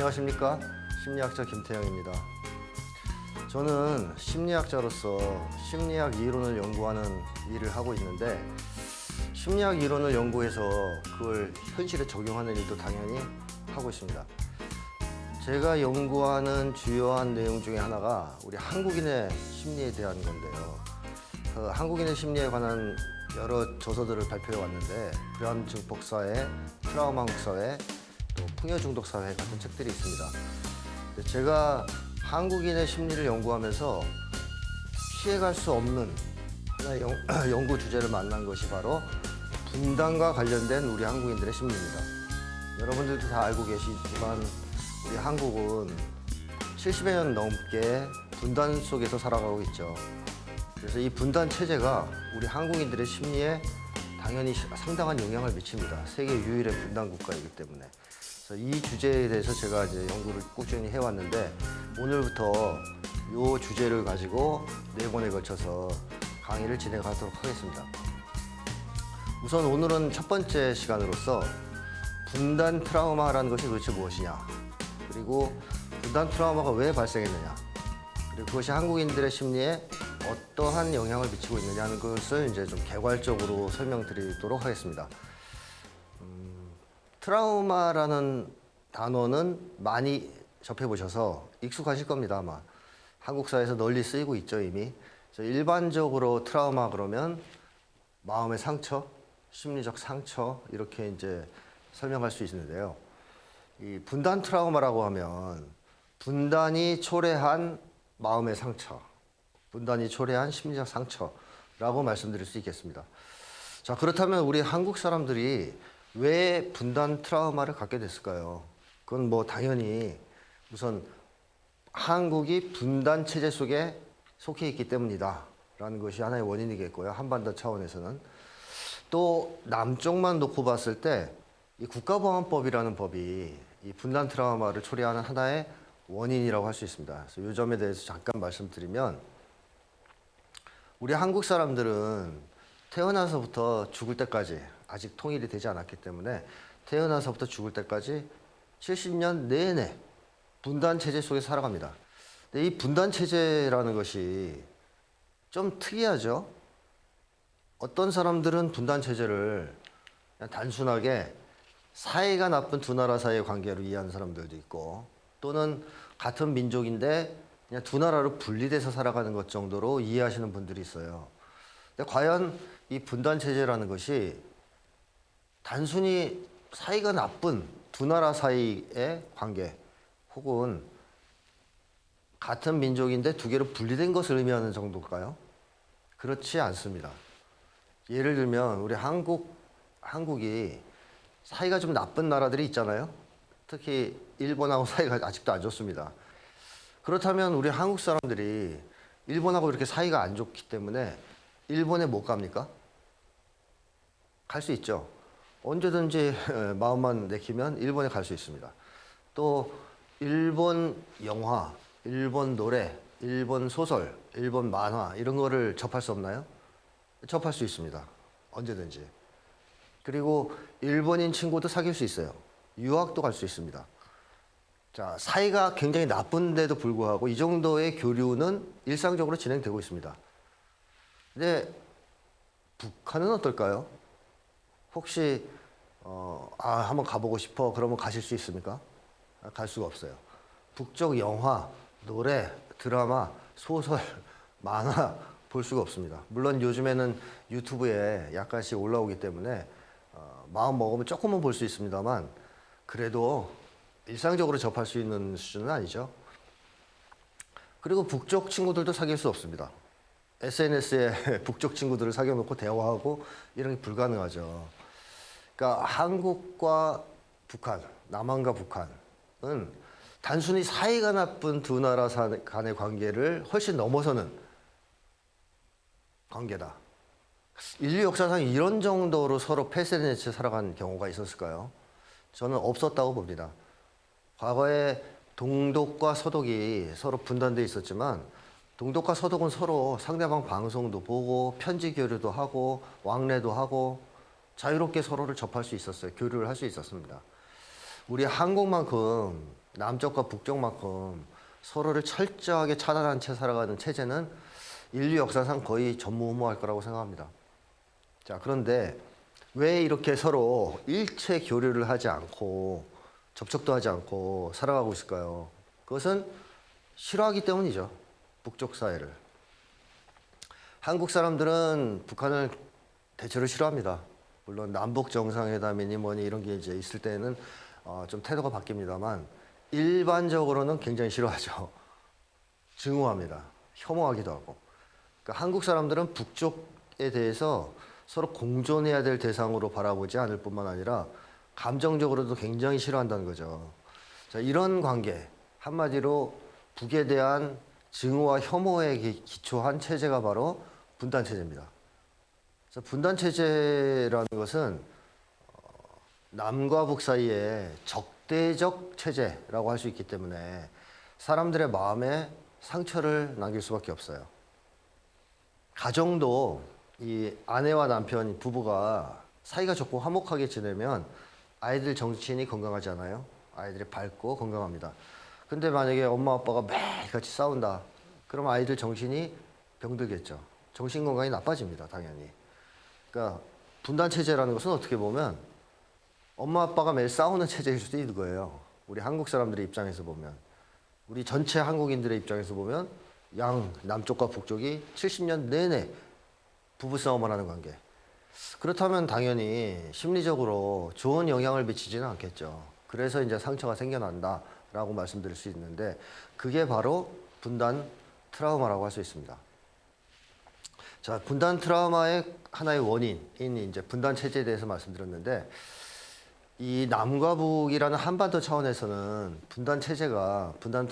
안녕하십니까? 심리학자 김태형입니다. 저는 심리학자로서 심리학 이론을 연구하는 일을 하고 있는데 심리학 이론을 연구해서 그걸 현실에 적용하는 일도 당연히 하고 있습니다. 제가 연구하는 주요한 내용 중에 하나가 우리 한국인의 심리에 대한 건데요. 한국인의 심리에 관한 여러 저서들을 발표해 왔는데 불안 증폭 사회, 트라우마 한국 사회, 또 풍요 중독 사회 같은 책들이 있습니다. 제가 한국인의 심리를 연구하면서 피해갈 수 없는 하나의 연구 주제를 만난 것이 바로 분단과 관련된 우리 한국인들의 심리입니다. 여러분들도 다 알고 계시지만 우리 한국은 70여 년 넘게 분단 속에서 살아가고 있죠. 그래서 이 분단 체제가 우리 한국인들의 심리에 당연히 상당한 영향을 미칩니다. 세계 유일의 분단 국가이기 때문에. 그래서 이 주제에 대해서 제가 이제 연구를 꾸준히 해왔는데 오늘부터 이 주제를 가지고 4번에 걸쳐서 강의를 진행하도록 하겠습니다. 우선 오늘은 첫 번째 시간으로서 분단 트라우마라는 것이 도대체 무엇이냐, 그리고 분단 트라우마가 왜 발생했느냐, 그리고 그것이 한국인들의 심리에 어떠한 영향을 미치고 있느냐는 것을 이제 좀 개괄적으로 설명드리도록 하겠습니다. 트라우마라는 단어는 많이 접해보셔서 익숙하실 겁니다, 아마. 한국 사회에서 널리 쓰이고 있죠, 이미. 그래서 일반적으로 트라우마 그러면 마음의 상처, 심리적 상처, 이렇게 이제 설명할 수 있는데요. 이 분단 트라우마라고 하면 분단이 초래한 마음의 상처, 분단이 초래한 심리적 상처라고 말씀드릴 수 있겠습니다. 자, 그렇다면 우리 한국 사람들이 왜 분단 트라우마를 갖게 됐을까요? 그건 뭐 당연히 우선 한국이 분단 체제 속에 속해 있기 때문이다 라는 것이 하나의 원인이겠고요. 한반도 차원에서는. 또 남쪽만 놓고 봤을 때 이 국가보안법이라는 법이 이 분단 트라우마를 초래하는 하나의 원인이라고 할 수 있습니다. 그래서 이 점에 대해서 잠깐 말씀드리면 우리 한국 사람들은 태어나서부터 죽을 때까지 아직 통일이 되지 않았기 때문에 태어나서부터 죽을 때까지 70년 내내 분단 체제 속에 살아갑니다. 근데 이 분단 체제라는 것이 좀 특이하죠. 어떤 사람들은 분단 체제를 그냥 단순하게 사이가 나쁜 두 나라 사이의 관계로 이해하는 사람들도 있고, 또는 같은 민족인데 그냥 두 나라로 분리돼서 살아가는 것 정도로 이해하시는 분들이 있어요. 근데 과연 이 분단 체제라는 것이 단순히 사이가 나쁜 두 나라 사이의 관계, 혹은 같은 민족인데 두 개로 분리된 것을 의미하는 정도일까요? 그렇지 않습니다. 예를 들면 우리 한국이 사이가 좀 나쁜 나라들이 있잖아요. 특히 일본하고 사이가 아직도 안 좋습니다. 그렇다면 우리 한국 사람들이 일본하고 이렇게 사이가 안 좋기 때문에 일본에 못 갑니까? 갈 수 있죠. 언제든지 마음만 내키면 일본에 갈 수 있습니다. 또 일본 영화, 일본 노래, 일본 소설, 일본 만화 이런 거를 접할 수 없나요? 접할 수 있습니다. 언제든지. 그리고 일본인 친구도 사귈 수 있어요. 유학도 갈 수 있습니다. 자, 사이가 굉장히 나쁜데도 불구하고 이 정도의 교류는 일상적으로 진행되고 있습니다. 근데 북한은 어떨까요? 혹시 한번 가보고 싶어 그러면 가실 수 있습니까? 갈 수가 없어요. 북쪽 영화, 노래, 드라마, 소설, 만화 볼 수가 없습니다. 물론 요즘에는 유튜브에 약간씩 올라오기 때문에 마음 먹으면 조금은 볼 수 있습니다만 그래도 일상적으로 접할 수 있는 수준은 아니죠. 그리고 북쪽 친구들도 사귈 수 없습니다. SNS에 북쪽 친구들을 사귀어놓고 대화하고 이런 게 불가능하죠. 그러니까 한국과 북한, 남한과 북한은 단순히 사이가 나쁜 두 나라 간의 관계를 훨씬 넘어서는 관계다. 인류 역사상 이런 정도로 서로 폐쇄된 채 살아간 경우가 있었을까요? 저는 없었다고 봅니다. 과거에 동독과 서독이 서로 분단돼 있었지만 동독과 서독은 서로 상대방 방송도 보고 편지 교류도 하고 왕래도 하고 자유롭게 서로를 접할 수 있었어요. 교류를 할 수 있었습니다. 우리 한국만큼 남쪽과 북쪽만큼 서로를 철저하게 차단한 채 살아가는 체제는 인류 역사상 거의 전무후무할 거라고 생각합니다. 자, 그런데 왜 이렇게 서로 일체 교류를 하지 않고 접촉도 하지 않고 살아가고 있을까요? 그것은 싫어하기 때문이죠. 북쪽 사회를. 한국 사람들은 북한을 대체로 싫어합니다. 물론 남북 정상회담이니 뭐니 이런 게 이제 있을 때는 좀 태도가 바뀝니다만 일반적으로는 굉장히 싫어하죠. 증오합니다. 혐오하기도 하고. 그러니까 한국 사람들은 북쪽에 대해서 서로 공존해야 될 대상으로 바라보지 않을 뿐만 아니라 감정적으로도 굉장히 싫어한다는 거죠. 자, 이런 관계, 한마디로 북에 대한 증오와 혐오에 기초한 체제가 바로 분단 체제입니다. 그래서 분단 체제라는 것은 남과 북 사이에 적대적 체제라고 할 수 있기 때문에 사람들의 마음에 상처를 남길 수밖에 없어요. 가정도 이 아내와 남편, 부부가 사이가 좋고 화목하게 지내면 아이들 정신이 건강하잖아요. 아이들이 밝고 건강합니다. 근데 만약에 엄마 아빠가 매일 같이 싸운다. 그럼 아이들 정신이 병들겠죠. 정신 건강이 나빠집니다, 당연히. 그러니까 분단 체제라는 것은 어떻게 보면 엄마 아빠가 매일 싸우는 체제일 수도 있는 거예요. 우리 한국 사람들의 입장에서 보면. 우리 전체 한국인들의 입장에서 보면 남쪽과 북쪽이 70년 내내 부부싸움을 하는 관계. 그렇다면 당연히 심리적으로 좋은 영향을 미치지는 않겠죠. 그래서 이제 상처가 생겨난다라고 말씀드릴 수 있는데 그게 바로 분단 트라우마라고 할 수 있습니다. 자, 분단 트라우마의 하나의 원인인 이제 분단 체제에 대해서 말씀드렸는데 이 남과 북이라는 한반도 차원에서는 분단 체제가 분단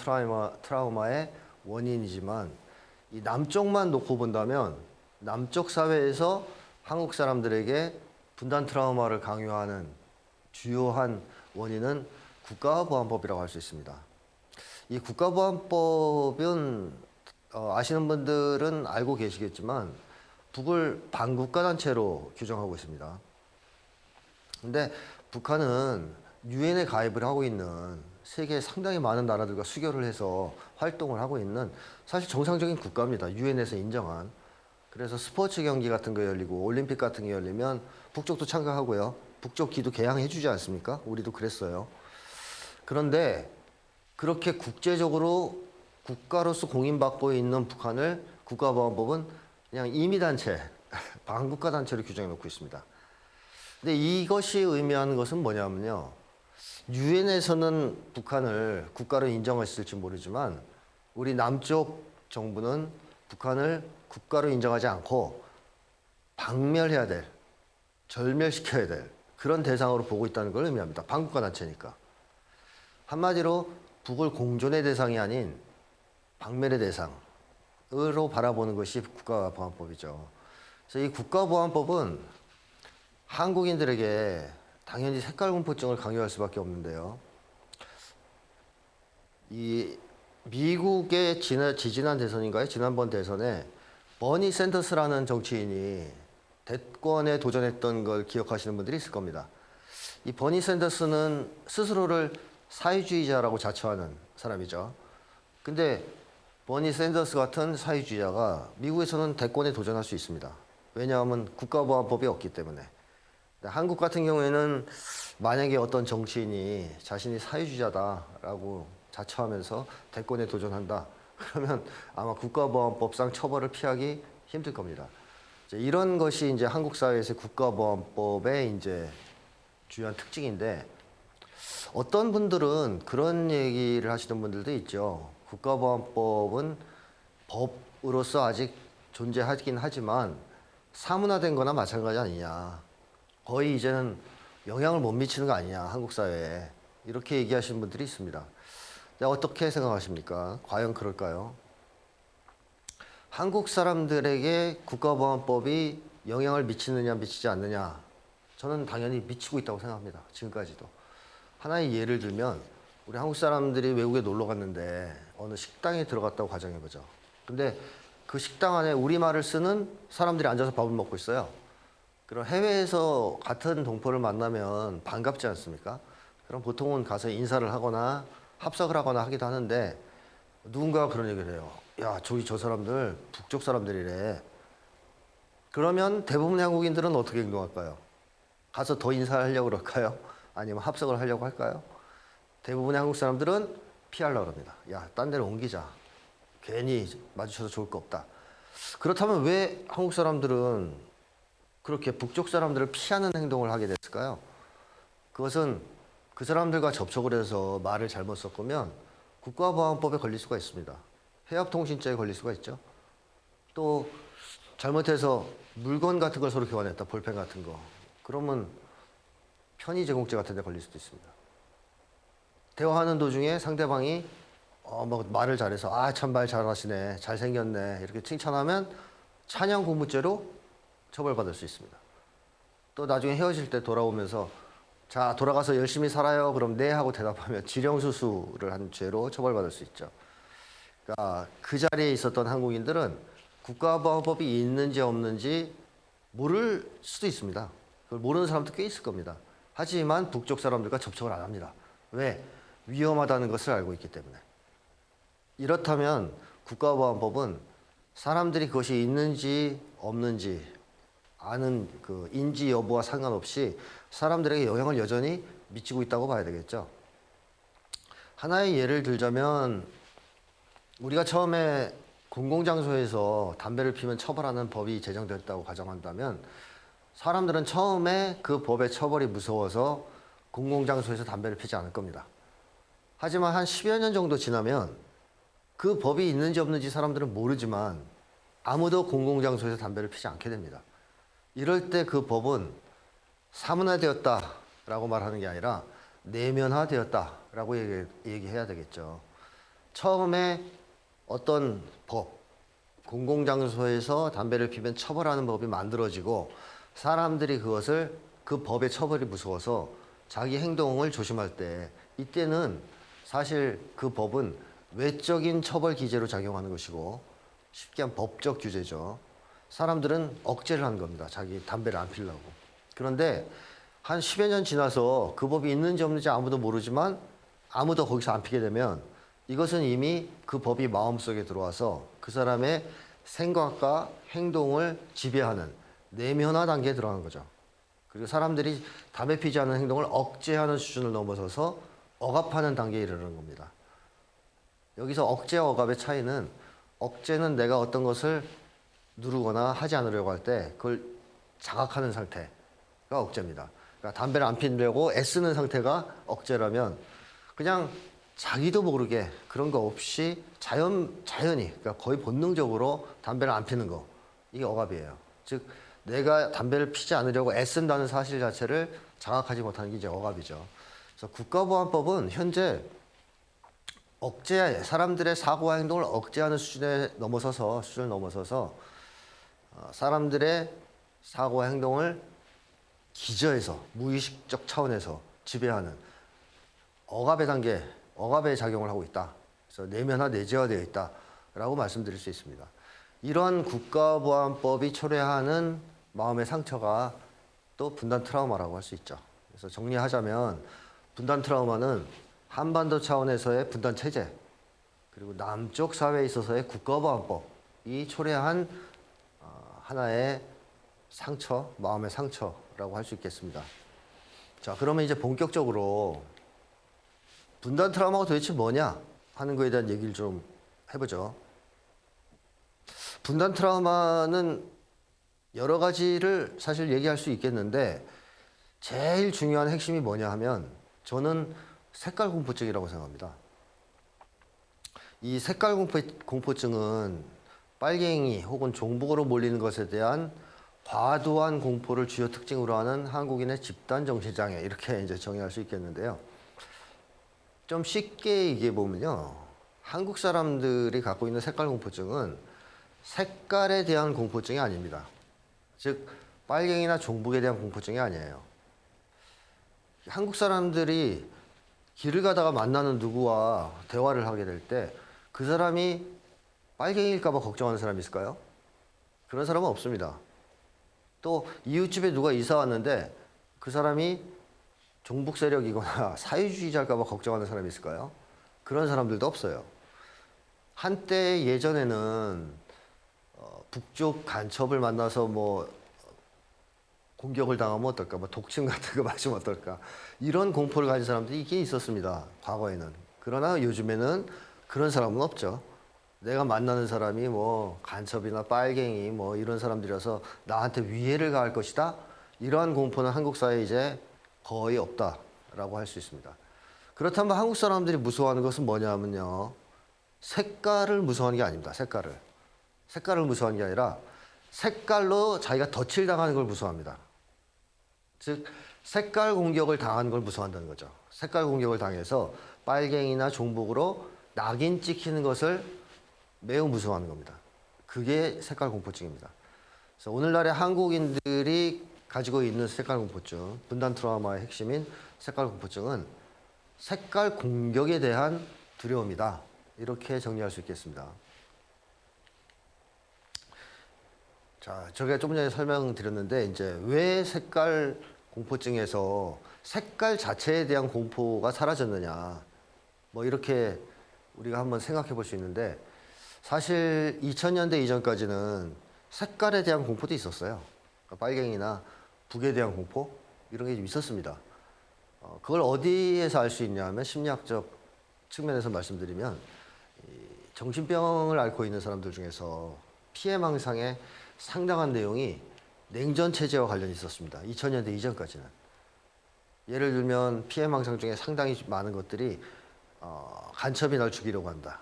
트라우마의 원인이지만 이 남쪽만 놓고 본다면 남쪽 사회에서 한국 사람들에게 분단 트라우마를 강요하는 주요한 원인은 국가보안법이라고 할 수 있습니다. 이 국가보안법은 아시는 분들은 알고 계시겠지만 북을 반국가단체로 규정하고 있습니다. 근데 북한은 유엔에 가입을 하고 있는 세계 상당히 많은 나라들과 수교를 해서 활동을 하고 있는 사실 정상적인 국가입니다. 유엔에서 인정한. 그래서 스포츠 경기 같은 거 열리고 올림픽 같은 게 열리면 북쪽도 참가하고요. 북쪽 기도 개항해 주지 않습니까? 우리도 그랬어요. 그런데 그렇게 국제적으로 국가로서 공인받고 있는 북한을 국가보안법은 그냥 임의단체, 반국가단체로 규정해 놓고 있습니다. 근데 이것이 의미하는 것은 뭐냐면요. 유엔에서는 북한을 국가로 인정했을지 모르지만 우리 남쪽 정부는 북한을 국가로 인정하지 않고 박멸해야 될, 절멸시켜야 될 그런 대상으로 보고 있다는 걸 의미합니다. 반국가단체니까. 한마디로 북을 공존의 대상이 아닌 박멸의 대상으로 바라보는 것이 국가보안법이죠. 그래서 이 국가보안법은 한국인들에게 당연히 색깔공포증을 강요할 수밖에 없는데요. 이 미국의 지지난 대선인가요? 지난번 대선에 버니 샌더스라는 정치인이 대권에 도전했던 걸 기억하시는 분들이 있을 겁니다. 이 버니 샌더스는 스스로를 사회주의자라고 자처하는 사람이죠. 근데 버니 샌더스 같은 사회주의자가 미국에서는 대권에 도전할 수 있습니다. 왜냐하면 국가보안법이 없기 때문에. 한국 같은 경우에는 만약에 어떤 정치인이 자신이 사회주의자다라고 자처하면서 대권에 도전한다. 그러면 아마 국가보안법상 처벌을 피하기 힘들 겁니다. 이런 것이 이제 한국 사회에서의 국가보안법의 이제 주요한 특징인데 어떤 분들은 그런 얘기를 하시는 분들도 있죠. 국가보안법은 법으로서 아직 존재하긴 하지만 사문화된 거나 마찬가지 아니냐. 거의 이제는 영향을 못 미치는 거 아니냐, 한국 사회에. 이렇게 얘기하시는 분들이 있습니다. 어떻게 생각하십니까? 과연 그럴까요? 한국 사람들에게 국가보안법이 영향을 미치느냐, 미치지 않느냐. 저는 당연히 미치고 있다고 생각합니다. 지금까지도. 하나의 예를 들면, 우리 한국 사람들이 외국에 놀러 갔는데 어느 식당에 들어갔다고 가정해보죠. 근데 그 식당 안에 우리말을 쓰는 사람들이 앉아서 밥을 먹고 있어요. 그럼 해외에서 같은 동포를 만나면 반갑지 않습니까? 그럼 보통은 가서 인사를 하거나 합석을 하거나 하기도 하는데 누군가가 그런 얘기를 해요. 야, 저기 저 사람들 북쪽 사람들이래. 그러면 대부분의 한국인들은 어떻게 행동할까요? 가서 더 인사하려고 그럴까요? 아니면 합석을 하려고 할까요? 대부분의 한국 사람들은 피하려고 합니다. 야, 딴 데로 옮기자. 괜히 마주쳐서 좋을 거 없다. 그렇다면 왜 한국 사람들은 그렇게 북쪽 사람들을 피하는 행동을 하게 됐을까요? 그것은 그 사람들과 접촉을 해서 말을 잘못 섞으면 국가보안법에 걸릴 수가 있습니다. 해합통신죄에 걸릴 수가 있죠. 또 잘못해서 물건 같은 걸 서로 교환했다. 볼펜 같은 거. 그러면 편의제공죄 같은 데 걸릴 수도 있습니다. 대화하는 도중에 상대방이 뭐 말을 잘해서 아, 참 말 잘하시네. 잘생겼네. 이렇게 칭찬하면 찬양 공무죄로 처벌받을 수 있습니다. 또 나중에 헤어질 때 돌아오면서 자, 돌아가서 열심히 살아요. 그럼 네 하고 대답하면 지령수수를 한 죄로 처벌받을 수 있죠. 그러니까 그 자리에 있었던 한국인들은 국가보안법이 있는지 없는지 모를 수도 있습니다. 그걸 모르는 사람도 꽤 있을 겁니다. 하지만 북쪽 사람들과 접촉을 안 합니다. 왜? 위험하다는 것을 알고 있기 때문에. 이렇다면 국가보안법은 사람들이 그것이 있는지 없는지 아는 그 인지 여부와 상관없이 사람들에게 영향을 여전히 미치고 있다고 봐야 되겠죠. 하나의 예를 들자면 우리가 처음에 공공장소에서 담배를 피우면 처벌하는 법이 제정됐다고 가정한다면 사람들은 처음에 그 법의 처벌이 무서워서 공공장소에서 담배를 피지 않을 겁니다. 하지만 한 10여 년 정도 지나면 그 법이 있는지 없는지 사람들은 모르지만 아무도 공공장소에서 담배를 피지 않게 됩니다. 이럴 때 그 법은 사문화되었다라고 말하는 게 아니라 내면화되었다라고 얘기해야 되겠죠. 처음에 어떤 법, 공공장소에서 담배를 피우면 처벌하는 법이 만들어지고 사람들이 그것을 그 법의 처벌이 무서워서 자기 행동을 조심할 때 이때는 사실 그 법은 외적인 처벌 기제로 작용하는 것이고 쉽게 한 법적 규제죠. 사람들은 억제를 하는 겁니다. 자기 담배를 안 피우려고. 그런데 한 10여 년 지나서 그 법이 있는지 없는지 아무도 모르지만 아무도 거기서 안 피게 되면 이것은 이미 그 법이 마음속에 들어와서 그 사람의 생각과 행동을 지배하는 내면화 단계에 들어간 거죠. 그리고 사람들이 담배 피지 않는 행동을 억제하는 수준을 넘어서서 억압하는 단계에 이르는 겁니다. 여기서 억제와 억압의 차이는 억제는 내가 어떤 것을 누르거나 하지 않으려고 할 때 그걸 자각하는 상태가 억제입니다. 그러니까 담배를 안 피우려고 애쓰는 상태가 억제라면 그냥 자기도 모르게 그런 거 없이 자연히 그러니까 거의 본능적으로 담배를 안 피우는 거 이게 억압이에요. 즉 내가 담배를 피지 않으려고 애쓴다는 사실 자체를 자각하지 못하는 게 이제 억압이죠. 그래서 국가보안법은 현재 억제 사람들의 사고와 행동을 억제하는 수준을 넘어서서 사람들의 사고와 행동을 기저에서 무의식적 차원에서 지배하는 억압의 단계, 억압의 작용을 하고 있다. 그래서 내면화, 내재화되어 있다라고 말씀드릴 수 있습니다. 이런 국가보안법이 초래하는 마음의 상처가 또 분단 트라우마라고 할 수 있죠. 그래서 정리하자면 분단 트라우마는 한반도 차원에서의 분단 체제 그리고 남쪽 사회에 있어서의 국가보안법이 초래한 하나의 상처, 마음의 상처라고 할 수 있겠습니다. 자, 그러면 이제 본격적으로 분단 트라우마가 도대체 뭐냐 하는 거에 대한 얘기를 좀 해보죠. 분단 트라우마는 여러 가지를 사실 얘기할 수 있겠는데 제일 중요한 핵심이 뭐냐 하면 저는 색깔 공포증이라고 생각합니다. 이 색깔 공포증은 빨갱이 혹은 종북으로 몰리는 것에 대한 과도한 공포를 주요 특징으로 하는 한국인의 집단 정신장애 이렇게 이제 정의할 수 있겠는데요. 좀 쉽게 얘기해 보면요, 한국 사람들이 갖고 있는 색깔 공포증은 색깔에 대한 공포증이 아닙니다. 즉 빨갱이나 종북에 대한 공포증이 아니에요. 한국 사람들이 길을 가다가 만나는 누구와 대화를 하게 될 때 그 사람이 빨갱이일까 봐 걱정하는 사람이 있을까요? 그런 사람은 없습니다. 또 이웃집에 누가 이사 왔는데 그 사람이 종북 세력이거나 사회주의자일까 봐 걱정하는 사람이 있을까요? 그런 사람들도 없어요. 한때 예전에는 북쪽 간첩을 만나서 뭐 공격을 당하면 어떨까, 뭐 독침 같은 거 맞으면 어떨까, 이런 공포를 가진 사람들이 있긴 있었습니다. 과거에는. 그러나 요즘에는 그런 사람은 없죠. 내가 만나는 사람이 뭐 간첩이나 빨갱이 뭐 이런 사람들이라서 나한테 위해를 가할 것이다, 이러한 공포는 한국 사회에 이제 거의 없다라고 할 수 있습니다. 그렇다면 한국 사람들이 무서워하는 것은 뭐냐면요, 색깔을 무서워하는 게 아닙니다. 색깔을 무서워하는 게 아니라 색깔로 자기가 덧칠당하는 걸 무서워합니다. 즉 색깔 공격을 당하는 걸 무서워한다는 거죠. 색깔 공격을 당해서 빨갱이나 종북으로 낙인 찍히는 것을 매우 무서워하는 겁니다. 그게 색깔 공포증입니다. 그래서 오늘날의 한국인들이 가지고 있는 색깔 공포증, 분단 트라우마의 핵심인 색깔 공포증은 색깔 공격에 대한 두려움이다, 이렇게 정리할 수 있겠습니다. 자, 제가 조금 전에 설명드렸는데 이제 왜 색깔 공포증에서 색깔 자체에 대한 공포가 사라졌느냐, 뭐 이렇게 우리가 한번 생각해 볼 수 있는데, 사실 2000년대 이전까지는 색깔에 대한 공포도 있었어요. 그러니까 빨갱이나 북에 대한 공포, 이런 게 좀 있었습니다. 그걸 어디에서 알 수 있냐면, 심리학적 측면에서 말씀드리면, 정신병을 앓고 있는 사람들 중에서 피해망상의 상당한 내용이 냉전 체제와 관련이 있었습니다. 2000년대 이전까지는. 예를 들면 피해망상 중에 상당히 많은 것들이 간첩이 날 죽이려고 한다,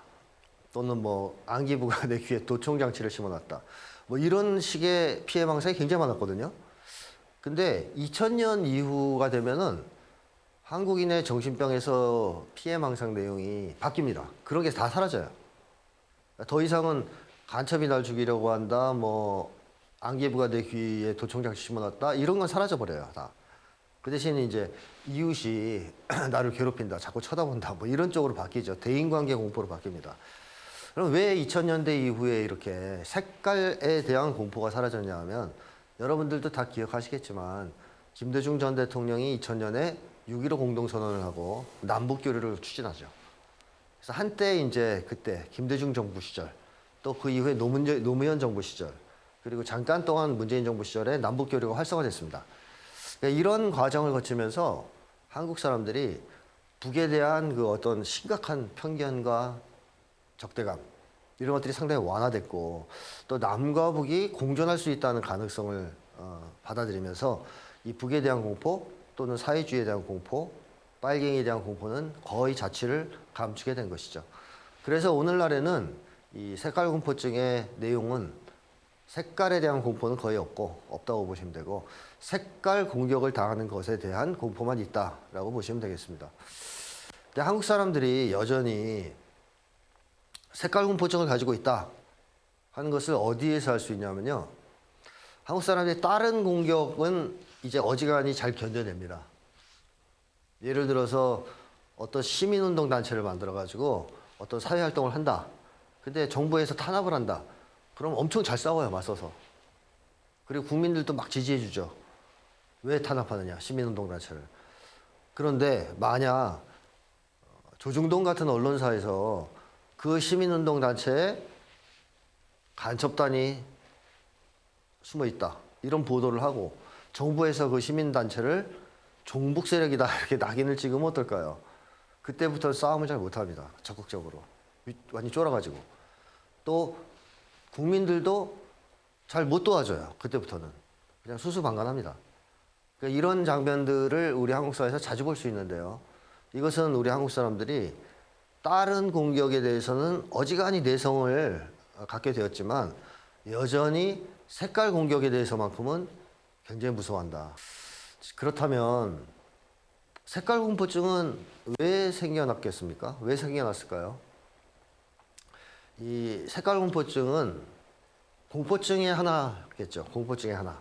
또는 뭐 안기부가 내 귀에 도청장치를 심어놨다, 뭐 이런 식의 피해망상이 굉장히 많았거든요. 근데 2000년 이후가 되면은 한국인의 정신병에서 피해망상 내용이 바뀝니다. 그런 게 다 사라져요. 더 이상은 간첩이 날 죽이려고 한다, 뭐 안기부가 내 귀에 도청장치 심어놨다, 이런 건 사라져 버려요, 다. 그 대신 이제 이웃이 나를 괴롭힌다, 자꾸 쳐다본다, 뭐 이런 쪽으로 바뀌죠. 대인관계 공포로 바뀝니다. 그럼 왜 2000년대 이후에 이렇게 색깔에 대한 공포가 사라졌냐 하면, 여러분들도 다 기억하시겠지만 김대중 전 대통령이 2000년에 6.15 공동선언을 하고 남북교류를 추진하죠. 그래서 한때 이제 그때 김대중 정부 시절, 또 그 이후에 노무현 정부 시절, 그리고 잠깐 동안 문재인 정부 시절에 남북교류가 활성화됐습니다. 그러니까 이런 과정을 거치면서 한국 사람들이 북에 대한 그 어떤 심각한 편견과 적대감, 이런 것들이 상당히 완화됐고, 또 남과 북이 공존할 수 있다는 가능성을 받아들이면서 이 북에 대한 공포, 또는 사회주의에 대한 공포, 빨갱이에 대한 공포는 거의 자취를 감추게 된 것이죠. 그래서 오늘날에는 이 색깔 공포증의 내용은 색깔에 대한 공포는 거의 없다고 보시면 되고, 색깔 공격을 당하는 것에 대한 공포만 있다라고 보시면 되겠습니다. 근데 한국 사람들이 여전히 색깔 공포증을 가지고 있다 하는 것을 어디에서 알 수 있냐면요, 한국 사람들이 다른 공격은 이제 어지간히 잘 견뎌냅니다. 예를 들어서 어떤 시민운동 단체를 만들어 가지고 어떤 사회활동을 한다. 근데 정부에서 탄압을 한다. 그럼 엄청 잘 싸워요, 맞서서. 그리고 국민들도 막 지지해 주죠. 왜 탄압하느냐, 시민운동 단체를. 그런데 만약 조중동 같은 언론사에서 그 시민운동 단체에 간첩단이 숨어 있다, 이런 보도를 하고 정부에서 그 시민단체를 종북 세력이다, 이렇게 낙인을 찍으면 어떨까요? 그때부터 싸움을 잘 못합니다. 적극적으로. 완전히 쫄아가지고. 또 국민들도 잘 못 도와줘요. 그때부터는. 그냥 수수방관합니다. 그러니까 이런 장면들을 우리 한국 사회에서 자주 볼 수 있는데요. 이것은 우리 한국 사람들이 다른 공격에 대해서는 어지간히 내성을 갖게 되었지만, 여전히 색깔 공격에 대해서만큼은 굉장히 무서워한다. 그렇다면 색깔 공포증은 왜 생겨났겠습니까? 왜 생겨났을까요? 이 색깔 공포증은 공포증의 하나겠죠. 공포증의 하나.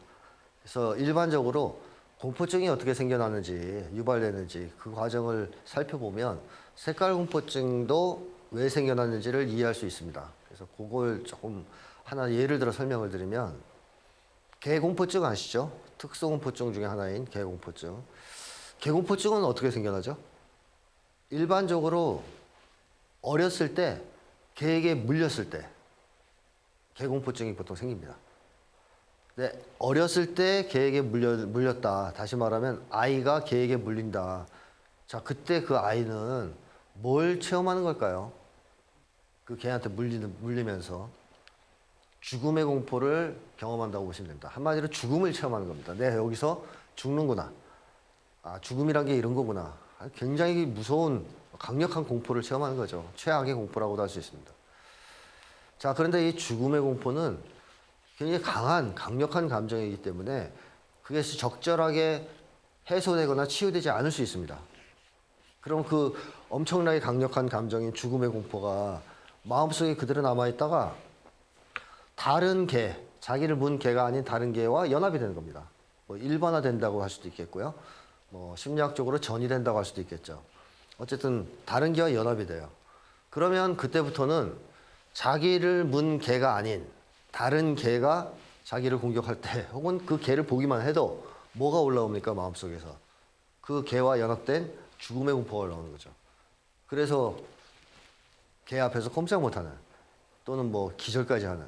그래서 일반적으로 공포증이 어떻게 생겨나는지, 유발되는지 그 과정을 살펴보면 색깔 공포증도 왜 생겨났는지를 이해할 수 있습니다. 그래서 그걸 조금 하나 예를 들어 설명을 드리면, 개공포증 아시죠? 특수공포증 중에 하나인 개공포증. 개공포증은 어떻게 생겨나죠? 일반적으로 어렸을 때 개에게 물렸을 때 개공포증이 보통 생깁니다. 근데 어렸을 때 개에게 물렸다. 다시 말하면 아이가 개에게 물린다. 자, 그때 그 아이는 뭘 체험하는 걸까요? 그 개한테 물리면서 죽음의 공포를 경험한다고 보시면 됩니다. 한마디로 죽음을 체험하는 겁니다. 내가 여기서 죽는구나. 아, 죽음이란 게 이런 거구나. 굉장히 무서운 강력한 공포를 체험하는 거죠. 최악의 공포라고도 할 수 있습니다. 자, 그런데 이 죽음의 공포는 굉장히 강력한 감정이기 때문에 그것이 적절하게 해소되거나 치유되지 않을 수 있습니다. 그럼 그 엄청나게 강력한 감정인 죽음의 공포가 마음속에 그대로 남아있다가 다른 개, 자기를 문 개가 아닌 다른 개와 연합이 되는 겁니다. 뭐 일반화된다고 할 수도 있겠고요. 뭐 심리학적으로 전이된다고 할 수도 있겠죠. 어쨌든 다른 개와 연합이 돼요. 그러면 그때부터는 자기를 문 개가 아닌 다른 개가 자기를 공격할 때 혹은 그 개를 보기만 해도 뭐가 올라옵니까? 마음속에서. 그 개와 연합된 죽음의 공포가 올라오는 거죠. 그래서 개 앞에서 꼼짝 못하는 또는 뭐 기절까지 하는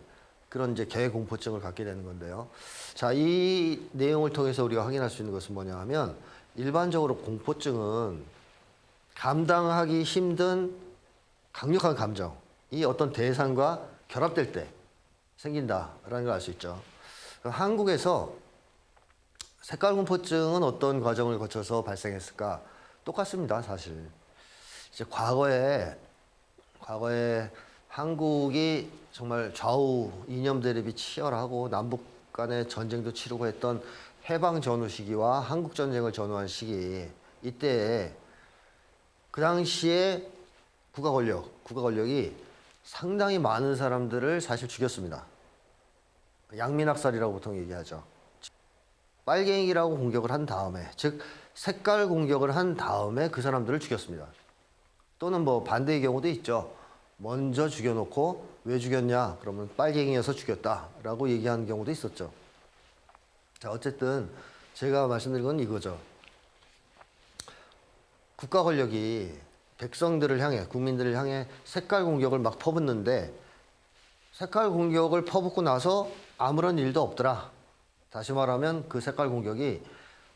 그런 이제 개 공포증을 갖게 되는 건데요. 자, 이 내용을 통해서 우리가 확인할 수 있는 것은 뭐냐 하면 일반적으로 공포증은 감당하기 힘든 강력한 감정이 어떤 대상과 결합될 때 생긴다라는 걸 알 수 있죠. 한국에서 색깔공포증은 어떤 과정을 거쳐서 발생했을까? 똑같습니다, 사실. 이제 과거에 한국이 정말 좌우 이념 대립이 치열하고 남북 간의 전쟁도 치르고 했던 해방 전후 시기와 한국 전쟁을 전후한 시기, 이때에 그 당시에 국가 권력이 상당히 많은 사람들을 사실 죽였습니다. 양민학살이라고 보통 얘기하죠. 빨갱이라고 공격을 한 다음에, 즉 색깔 공격을 한 다음에 그 사람들을 죽였습니다. 또는 뭐 반대의 경우도 있죠. 먼저 죽여놓고 왜 죽였냐? 그러면 빨갱이여서 죽였다라고 얘기하는 경우도 있었죠. 자, 어쨌든 제가 말씀드린 건 이거죠. 국가 권력이 백성들을 향해, 국민들을 향해 색깔 공격을 막 퍼붓는데 색깔 공격을 퍼붓고 나서 아무런 일도 없더라. 다시 말하면 그 색깔 공격이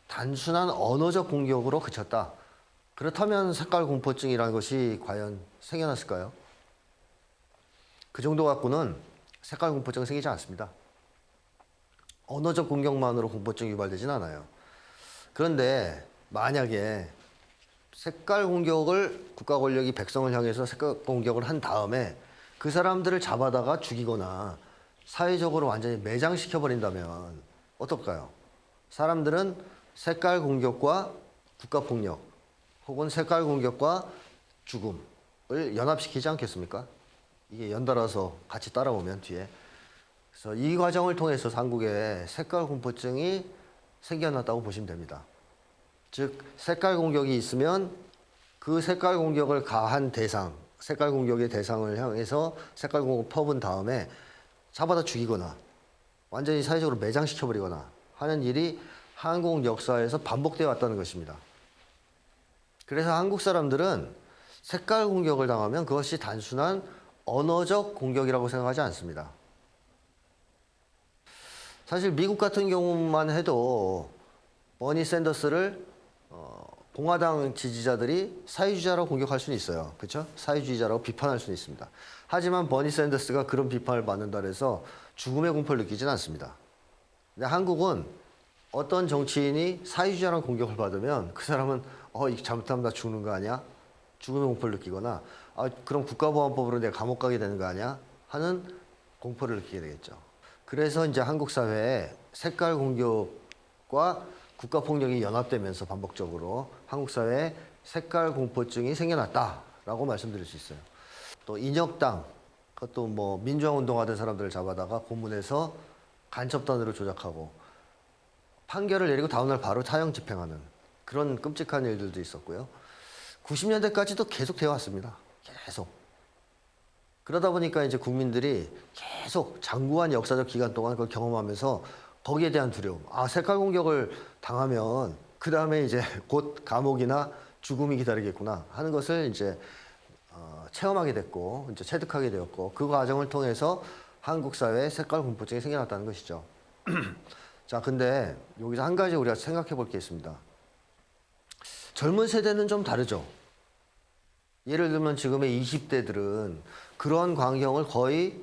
단순한 언어적 공격으로 그쳤다. 그렇다면 색깔 공포증이라는 것이 과연 생겨났을까요? 그 정도 갖고는 색깔 공포증은 생기지 않습니다. 언어적 공격만으로 공포증이 유발되진 않아요. 그런데 만약에 색깔 공격을 국가 권력이 백성을 향해서 색깔 공격을 한 다음에 그 사람들을 잡아다가 죽이거나 사회적으로 완전히 매장시켜 버린다면 어떨까요? 사람들은 색깔 공격과 국가 폭력 혹은 색깔 공격과 죽음을 연합시키지 않겠습니까? 이게 연달아서 같이 따라오면 뒤에. 그래서 이 과정을 통해서 한국에 색깔 공포증이 생겨났다고 보시면 됩니다. 즉 색깔 공격이 있으면 그 색깔 공격을 가한 대상, 색깔 공격의 대상을 향해서 색깔 공격을 퍼본 다음에 잡아다 죽이거나 완전히 사회적으로 매장시켜버리거나 하는 일이 한국 역사에서 반복되어 왔다는 것입니다. 그래서 한국 사람들은 색깔 공격을 당하면 그것이 단순한 언어적 공격이라고 생각하지 않습니다. 사실 미국 같은 경우만 해도 버니 샌더스를 공화당 지지자들이 사회주의자라고 공격할 수는 있어요. 그렇죠? 사회주의자라고 비판할 수는 있습니다. 하지만 버니 샌더스가 그런 비판을 받는다 해서 죽음의 공포를 느끼지는 않습니다. 근데 한국은 어떤 정치인이 사회주의자라는 공격을 받으면 그 사람은 이거 잘못하면 나 죽는 거 아니야? 죽음의 공포를 느끼거나 그럼 국가보안법으로 내가 감옥 가게 되는 거 아니야? 하는 공포를 느끼게 되겠죠. 그래서 이제 한국 사회에 색깔 공격과 국가폭력이 연합되면서 반복적으로 한국 사회에 색깔 공포증이 생겨났다라고 말씀드릴 수 있어요. 또 인혁당, 그것도 뭐 민주화운동하던 사람들을 잡아다가 고문해서 간첩단으로 조작하고 판결을 내리고 다음날 바로 사형 집행하는 그런 끔찍한 일들도 있었고요. 90년대까지도 계속 되어 왔습니다. 계속. 그러다 보니까 이제 국민들이 계속 장구한 역사적 기간 동안 그걸 경험하면서 거기에 대한 두려움. 색깔 공격을 당하면 그 다음에 이제 곧 감옥이나 죽음이 기다리겠구나 하는 것을 이제 체험하게 됐고 이제 체득하게 되었고 그 과정을 통해서 한국 사회에 색깔 공포증이 생겨났다는 것이죠. 자, 근데 여기서 한 가지 우리가 생각해 볼 게 있습니다. 젊은 세대는 좀 다르죠. 예를 들면 지금의 20대들은 그런 광경을 거의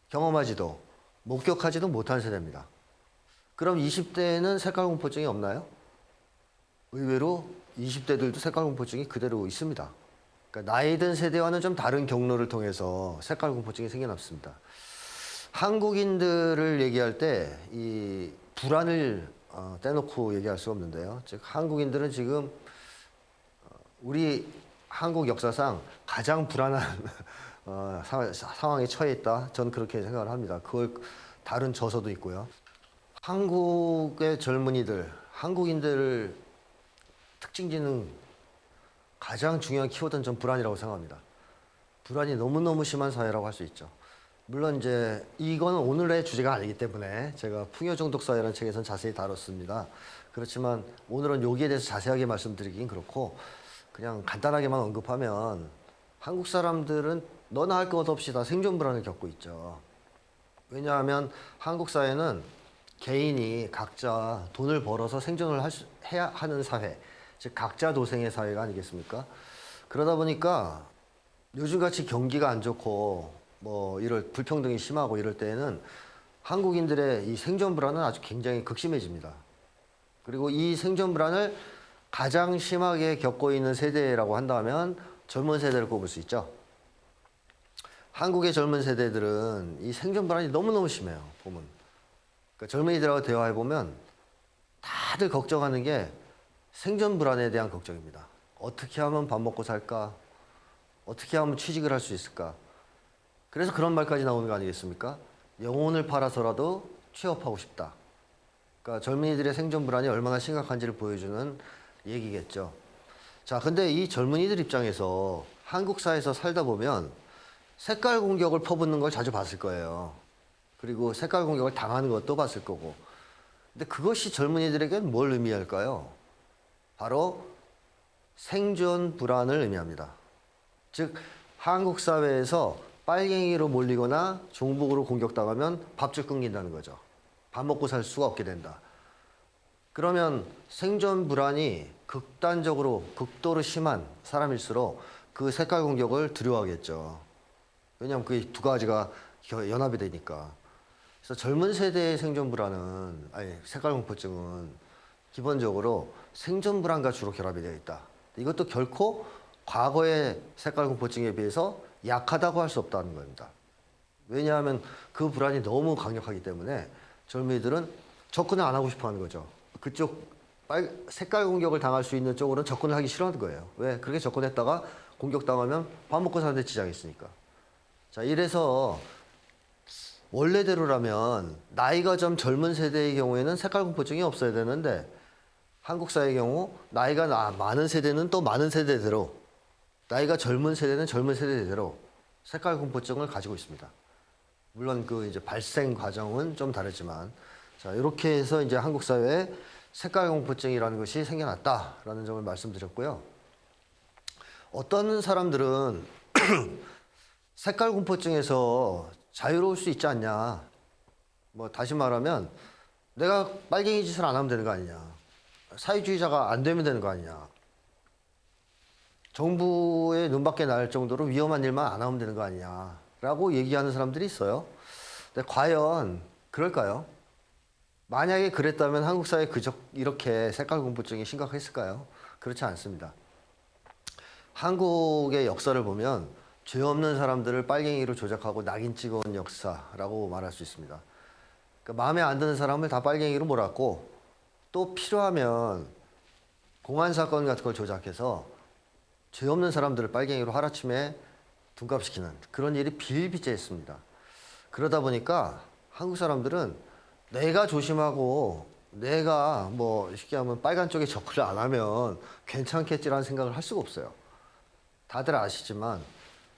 경험하지도 목격하지도 못한 세대입니다. 그럼 20대에는 색깔 공포증이 없나요? 의외로 20대들도 색깔 공포증이 그대로 있습니다. 그러니까 나이 든 세대와는 좀 다른 경로를 통해서 색깔 공포증이 생겨났습니다. 한국인들을 얘기할 때 이 불안을 떼놓고 얘기할 수 없는데요. 즉 한국인들은 지금 우리 한국 역사상 가장 불안한 상황에 처해 있다. 저는 그렇게 생각을 합니다. 그걸 다룬 저서도 있고요. 한국의 젊은이들, 한국인들 특징 짓는 가장 중요한 키워드는 전 불안이라고 생각합니다. 불안이 너무너무 심한 사회라고 할 수 있죠. 물론 이제 이거는 오늘의 주제가 아니기 때문에 제가 풍요중독 사회라는 책에서는 자세히 다뤘습니다. 그렇지만 오늘은 여기에 대해서 자세하게 말씀드리긴 그렇고 그냥 간단하게만 언급하면 한국 사람들은 너나 할 것 없이 다 생존 불안을 겪고 있죠. 왜냐하면 한국 사회는 개인이 각자 돈을 벌어서 생존을 해야 하는 사회, 즉 각자 도생의 사회가 아니겠습니까? 그러다 보니까 요즘같이 경기가 안 좋고 뭐 이럴 불평등이 심하고 이럴 때에는 한국인들의 이 생존 불안은 아주 굉장히 극심해집니다. 그리고 이 생존 불안을 가장 심하게 겪고 있는 세대라고 한다면 젊은 세대를 꼽을 수 있죠. 한국의 젊은 세대들은 이 생존 불안이 너무너무 심해요. 보면 그러니까 젊은이들하고 대화해 보면 다들 걱정하는 게 생존 불안에 대한 걱정입니다. 어떻게 하면 밥 먹고 살까? 어떻게 하면 취직을 할 수 있을까? 그래서 그런 말까지 나오는 거 아니겠습니까? 영혼을 팔아서라도 취업하고 싶다. 그러니까 젊은이들의 생존 불안이 얼마나 심각한지를 보여주는 얘기겠죠. 자, 근데 이 젊은이들 입장에서 한국 사회에서 살다 보면 색깔 공격을 퍼붓는 걸 자주 봤을 거예요. 그리고 색깔 공격을 당하는 것도 봤을 거고. 근데 그것이 젊은이들에게는 뭘 의미할까요? 바로 생존 불안을 의미합니다. 즉, 한국 사회에서 빨갱이로 몰리거나 종북으로 공격당하면 밥줄 끊긴다는 거죠. 밥 먹고 살 수가 없게 된다. 그러면 생존 불안이 극도로 심한 사람일수록 그 색깔 공격을 두려워하겠죠. 왜냐하면 그 두 가지가 연합이 되니까. 그래서 젊은 세대의 생존 불안은, 색깔 공포증은 기본적으로 생존 불안과 주로 결합이 되어 있다. 이것도 결코 과거의 색깔 공포증에 비해서 약하다고 할 수 없다는 겁니다. 왜냐하면 그 불안이 너무 강력하기 때문에 젊은이들은 접근을 안 하고 싶어 하는 거죠. 그쪽 색깔 공격을 당할 수 있는 쪽으로는 접근을 하기 싫어하는 거예요. 왜? 그렇게 접근했다가 공격당하면 밥 먹고 사는데 지장이 있으니까. 자, 이래서 원래대로라면 나이가 좀 젊은 세대의 경우에는 색깔 공포증이 없어야 되는데 한국 사회의 경우 나이가 많은 세대는 또 많은 세대대로 나이가 젊은 세대는 젊은 세대대로 색깔 공포증을 가지고 있습니다. 물론 그 이제 발생 과정은 좀 다르지만 자, 이렇게 해서 이제 한국 사회에 색깔 공포증이라는 것이 생겨났다라는 점을 말씀드렸고요. 어떤 사람들은 색깔 공포증에서 자유로울 수 있지 않냐. 뭐 다시 말하면 내가 빨갱이 짓을 안 하면 되는 거 아니냐. 사회주의자가 안 되면 되는 거 아니냐. 정부의 눈밖에 날 정도로 위험한 일만 안 하면 되는 거 아니냐. 라고 얘기하는 사람들이 있어요. 근데 과연 그럴까요? 만약에 그랬다면 한국 사회에 이렇게 색깔 공포증이 심각했을까요? 그렇지 않습니다. 한국의 역사를 보면 죄 없는 사람들을 빨갱이로 조작하고 낙인 찍어온 역사라고 말할 수 있습니다. 그러니까 마음에 안 드는 사람을 다 빨갱이로 몰았고 또 필요하면 공안 사건 같은 걸 조작해서 죄 없는 사람들을 빨갱이로 하루아침에 둔갑시키는 그런 일이 비일비재했습니다. 그러다 보니까 한국 사람들은 내가 조심하고 내가 뭐 쉽게 하면 빨간 쪽에 접근을 안 하면 괜찮겠지라는 생각을 할 수가 없어요. 다들 아시지만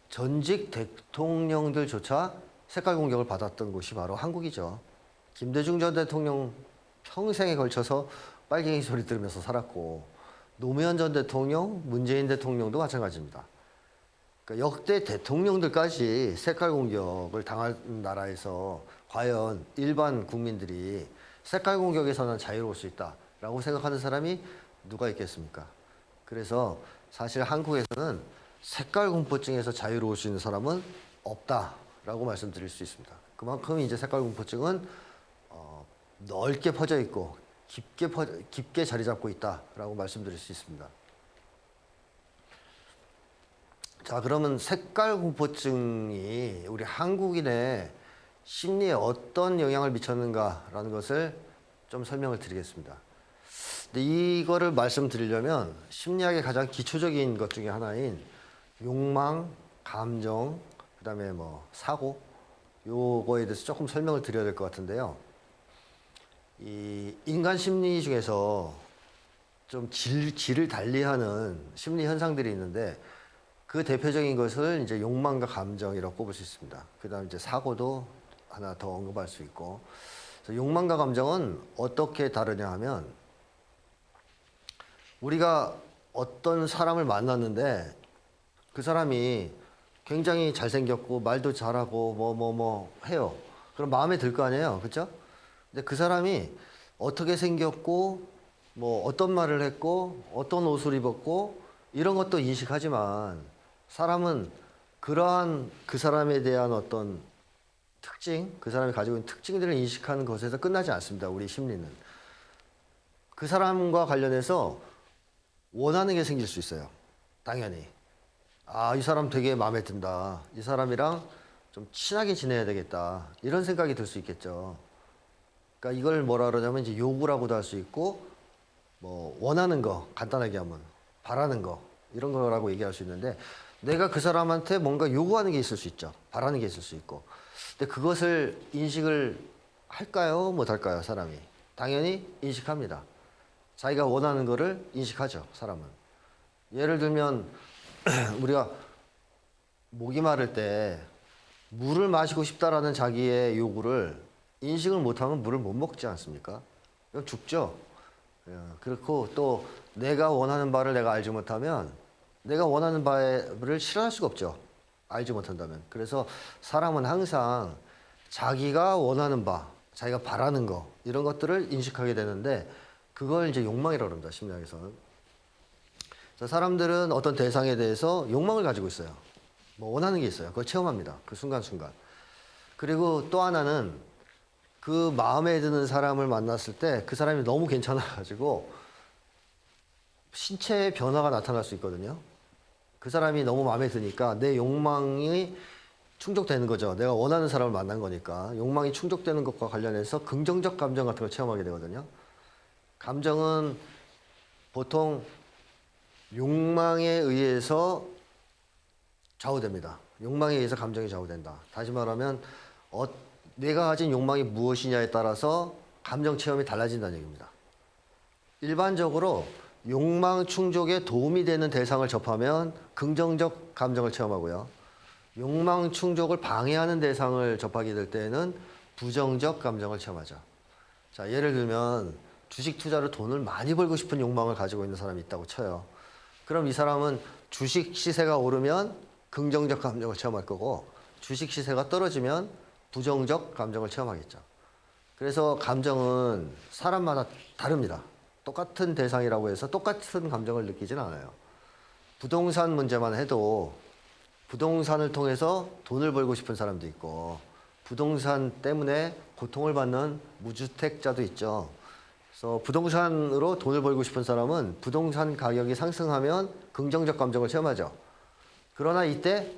전직 대통령들조차 색깔 공격을 받았던 곳이 바로 한국이죠. 김대중 전 대통령 평생에 걸쳐서 빨갱이 소리 들으면서 살았고 노무현 전 대통령, 문재인 대통령도 마찬가지입니다. 그러니까 역대 대통령들까지 색깔 공격을 당한 나라에서 과연 일반 국민들이 색깔 공격에서는 자유로울 수 있다라고 생각하는 사람이 누가 있겠습니까? 그래서 사실 한국에서는 색깔 공포증에서 자유로울 수 있는 사람은 없다라고 말씀드릴 수 있습니다. 그만큼 이제 색깔 공포증은 넓게 퍼져 있고 깊게 자리 잡고 있다라고 말씀드릴 수 있습니다. 자, 그러면 색깔 공포증이 우리 한국인의 심리에 어떤 영향을 미쳤는가라는 것을 좀 설명을 드리겠습니다. 근데 이거를 말씀드리려면 심리학의 가장 기초적인 것 중에 하나인 욕망, 감정, 그다음에 뭐 사고, 요거에 대해서 조금 설명을 드려야 될 것 같은데요. 이 인간 심리 중에서 좀 질을 달리하는 심리 현상들이 있는데 그 대표적인 것을 이제 욕망과 감정이라고 꼽을 수 있습니다. 그다음 이제 사고도 하나 더 언급할 수 있고. 그래서 욕망과 감정은 어떻게 다르냐 하면 우리가 어떤 사람을 만났는데 그 사람이 굉장히 잘생겼고 말도 잘하고 뭐 해요. 그럼 마음에 들 거 아니에요. 그렇죠? 근데 그 사람이 어떻게 생겼고 뭐 어떤 말을 했고 어떤 옷을 입었고 이런 것도 인식하지만 사람은 그러한 그 사람에 대한 어떤 특징, 그 사람이 가지고 있는 특징들을 인식하는 것에서 끝나지 않습니다. 우리 심리는. 그 사람과 관련해서 원하는 게 생길 수 있어요. 당연히. 아, 이 사람 되게 마음에 든다. 이 사람이랑 좀 친하게 지내야 되겠다. 이런 생각이 들 수 있겠죠. 그러니까 이걸 뭐라 그러냐면 이제 요구라고도 할 수 있고 뭐 원하는 거, 간단하게 하면 바라는 거 이런 거라고 얘기할 수 있는데 내가 그 사람한테 뭔가 요구하는 게 있을 수 있죠. 바라는 게 있을 수 있고. 근데 그것을 인식을 할까요? 못할까요? 사람이. 당연히 인식합니다. 자기가 원하는 거를 인식하죠. 사람은. 예를 들면 우리가 목이 마를 때 물을 마시고 싶다라는 자기의 요구를 인식을 못하면 물을 못 먹지 않습니까? 그럼 죽죠. 그렇고 또 내가 원하는 바를 내가 알지 못하면 내가 원하는 바를 실현할 수가 없죠. 알지 못한다면. 그래서 사람은 항상 자기가 원하는 바, 자기가 바라는 거 이런 것들을 인식하게 되는데 그걸 이제 욕망이라고 합니다. 심리학에서는. 사람들은 어떤 대상에 대해서 욕망을 가지고 있어요. 뭐 원하는 게 있어요. 그걸 체험합니다. 그 순간순간. 그리고 또 하나는 그 마음에 드는 사람을 만났을 때 그 사람이 너무 괜찮아가지고 신체의 변화가 나타날 수 있거든요. 그 사람이 너무 마음에 드니까 내 욕망이 충족되는 거죠. 내가 원하는 사람을 만난 거니까. 욕망이 충족되는 것과 관련해서 긍정적 감정 같은 걸 체험하게 되거든요. 감정은 보통 욕망에 의해서 좌우됩니다. 욕망에 의해서 감정이 좌우된다. 다시 말하면 내가 가진 욕망이 무엇이냐에 따라서 감정 체험이 달라진다는 얘기입니다. 일반적으로 욕망 충족에 도움이 되는 대상을 접하면 긍정적 감정을 체험하고요. 욕망 충족을 방해하는 대상을 접하게 될 때에는 부정적 감정을 체험하죠. 자, 예를 들면 주식 투자로 돈을 많이 벌고 싶은 욕망을 가지고 있는 사람이 있다고 쳐요. 그럼 이 사람은 주식 시세가 오르면 긍정적 감정을 체험할 거고 주식 시세가 떨어지면 부정적 감정을 체험하겠죠. 그래서 감정은 사람마다 다릅니다. 똑같은 대상이라고 해서 똑같은 감정을 느끼진 않아요. 부동산 문제만 해도 부동산을 통해서 돈을 벌고 싶은 사람도 있고 부동산 때문에 고통을 받는 무주택자도 있죠. 그래서 부동산으로 돈을 벌고 싶은 사람은 부동산 가격이 상승하면 긍정적 감정을 체험하죠. 그러나 이때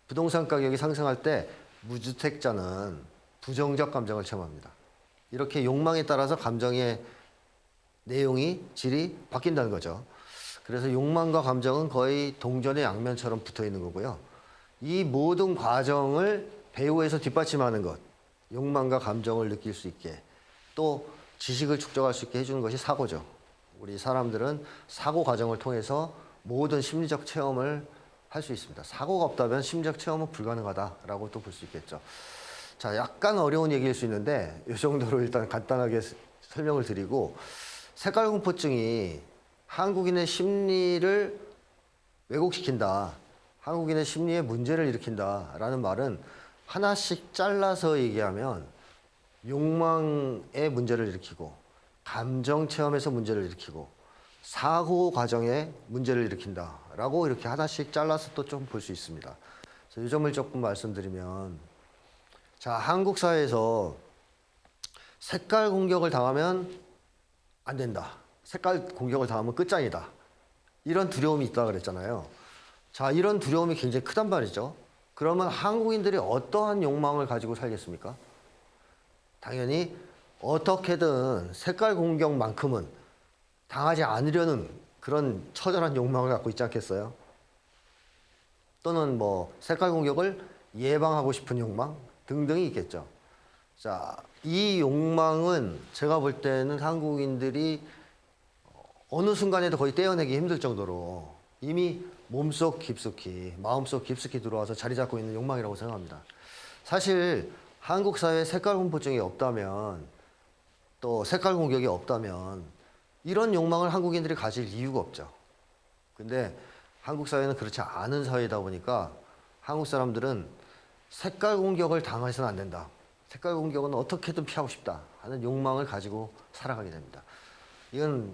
부동산 가격이 상승할 때 무주택자는 부정적 감정을 체험합니다. 이렇게 욕망에 따라서 감정의 내용이 질이 바뀐다는 거죠. 그래서 욕망과 감정은 거의 동전의 양면처럼 붙어 있는 거고요. 이 모든 과정을 배후에서 뒷받침하는 것, 욕망과 감정을 느낄 수 있게 또 지식을 축적할 수 있게 해주는 것이 사고죠. 우리 사람들은 사고 과정을 통해서 모든 심리적 체험을 할 수 있습니다. 사고가 없다면 심리적 체험은 불가능하다라고 또 볼 수 있겠죠. 자, 약간 어려운 얘기일 수 있는데 이 정도로 일단 간단하게 설명을 드리고 색깔 공포증이 한국인의 심리를 왜곡시킨다. 한국인의 심리에 문제를 일으킨다라는 말은 하나씩 잘라서 얘기하면 욕망에 문제를 일으키고 감정 체험에서 문제를 일으키고 사고 과정에 문제를 일으킨다라고 이렇게 하나씩 잘라서 또 좀 볼 수 있습니다. 그래서 이 점을 조금 말씀드리면, 자, 한국 사회에서 색깔 공격을 당하면 안 된다. 색깔 공격을 당하면 끝장이다. 이런 두려움이 있다 그랬잖아요. 자, 이런 두려움이 굉장히 크단 말이죠. 그러면 한국인들이 어떠한 욕망을 가지고 살겠습니까? 당연히 어떻게든 색깔 공격만큼은 당하지 않으려는 그런 처절한 욕망을 갖고 있지 않겠어요? 또는 뭐 색깔 공격을 예방하고 싶은 욕망 등등이 있겠죠. 자, 이 욕망은 제가 볼 때는 한국인들이 어느 순간에도 거의 떼어내기 힘들 정도로 이미 몸속 깊숙이, 마음속 깊숙이 들어와서 자리 잡고 있는 욕망이라고 생각합니다. 사실 한국 사회에 색깔 공포증이 없다면, 또 색깔 공격이 없다면 이런 욕망을 한국인들이 가질 이유가 없죠. 근데 한국 사회는 그렇지 않은 사회이다 보니까 한국 사람들은 색깔 공격을 당해서는 안 된다. 색깔 공격은 어떻게든 피하고 싶다 하는 욕망을 가지고 살아가게 됩니다. 이건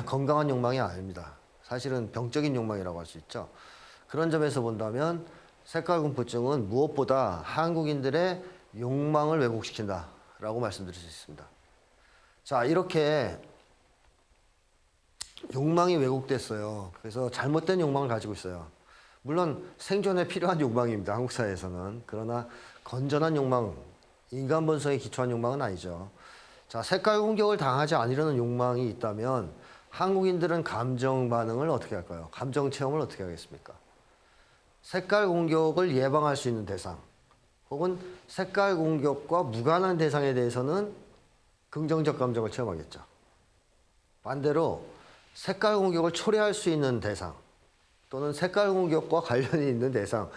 건강한 욕망이 아닙니다. 사실은 병적인 욕망이라고 할 수 있죠. 그런 점에서 본다면 색깔 공포증은 무엇보다 한국인들의 욕망을 왜곡시킨다라고 말씀드릴 수 있습니다. 자, 이렇게 욕망이 왜곡됐어요. 그래서 잘못된 욕망을 가지고 있어요. 물론 생존에 필요한 욕망입니다. 한국 사회에서는. 그러나 건전한 욕망, 인간 본성에 기초한 욕망은 아니죠. 자, 색깔 공격을 당하지 않으려는 욕망이 있다면 한국인들은 감정 반응을 어떻게 할까요? 감정 체험을 어떻게 하겠습니까? 색깔 공격을 예방할 수 있는 대상, 혹은 색깔 공격과 무관한 대상에 대해서는 긍정적 감정을 체험하겠죠. 반대로 색깔 공격을 초래할 수 있는 대상, 또는 색깔 공격과 관련이 있는 대상에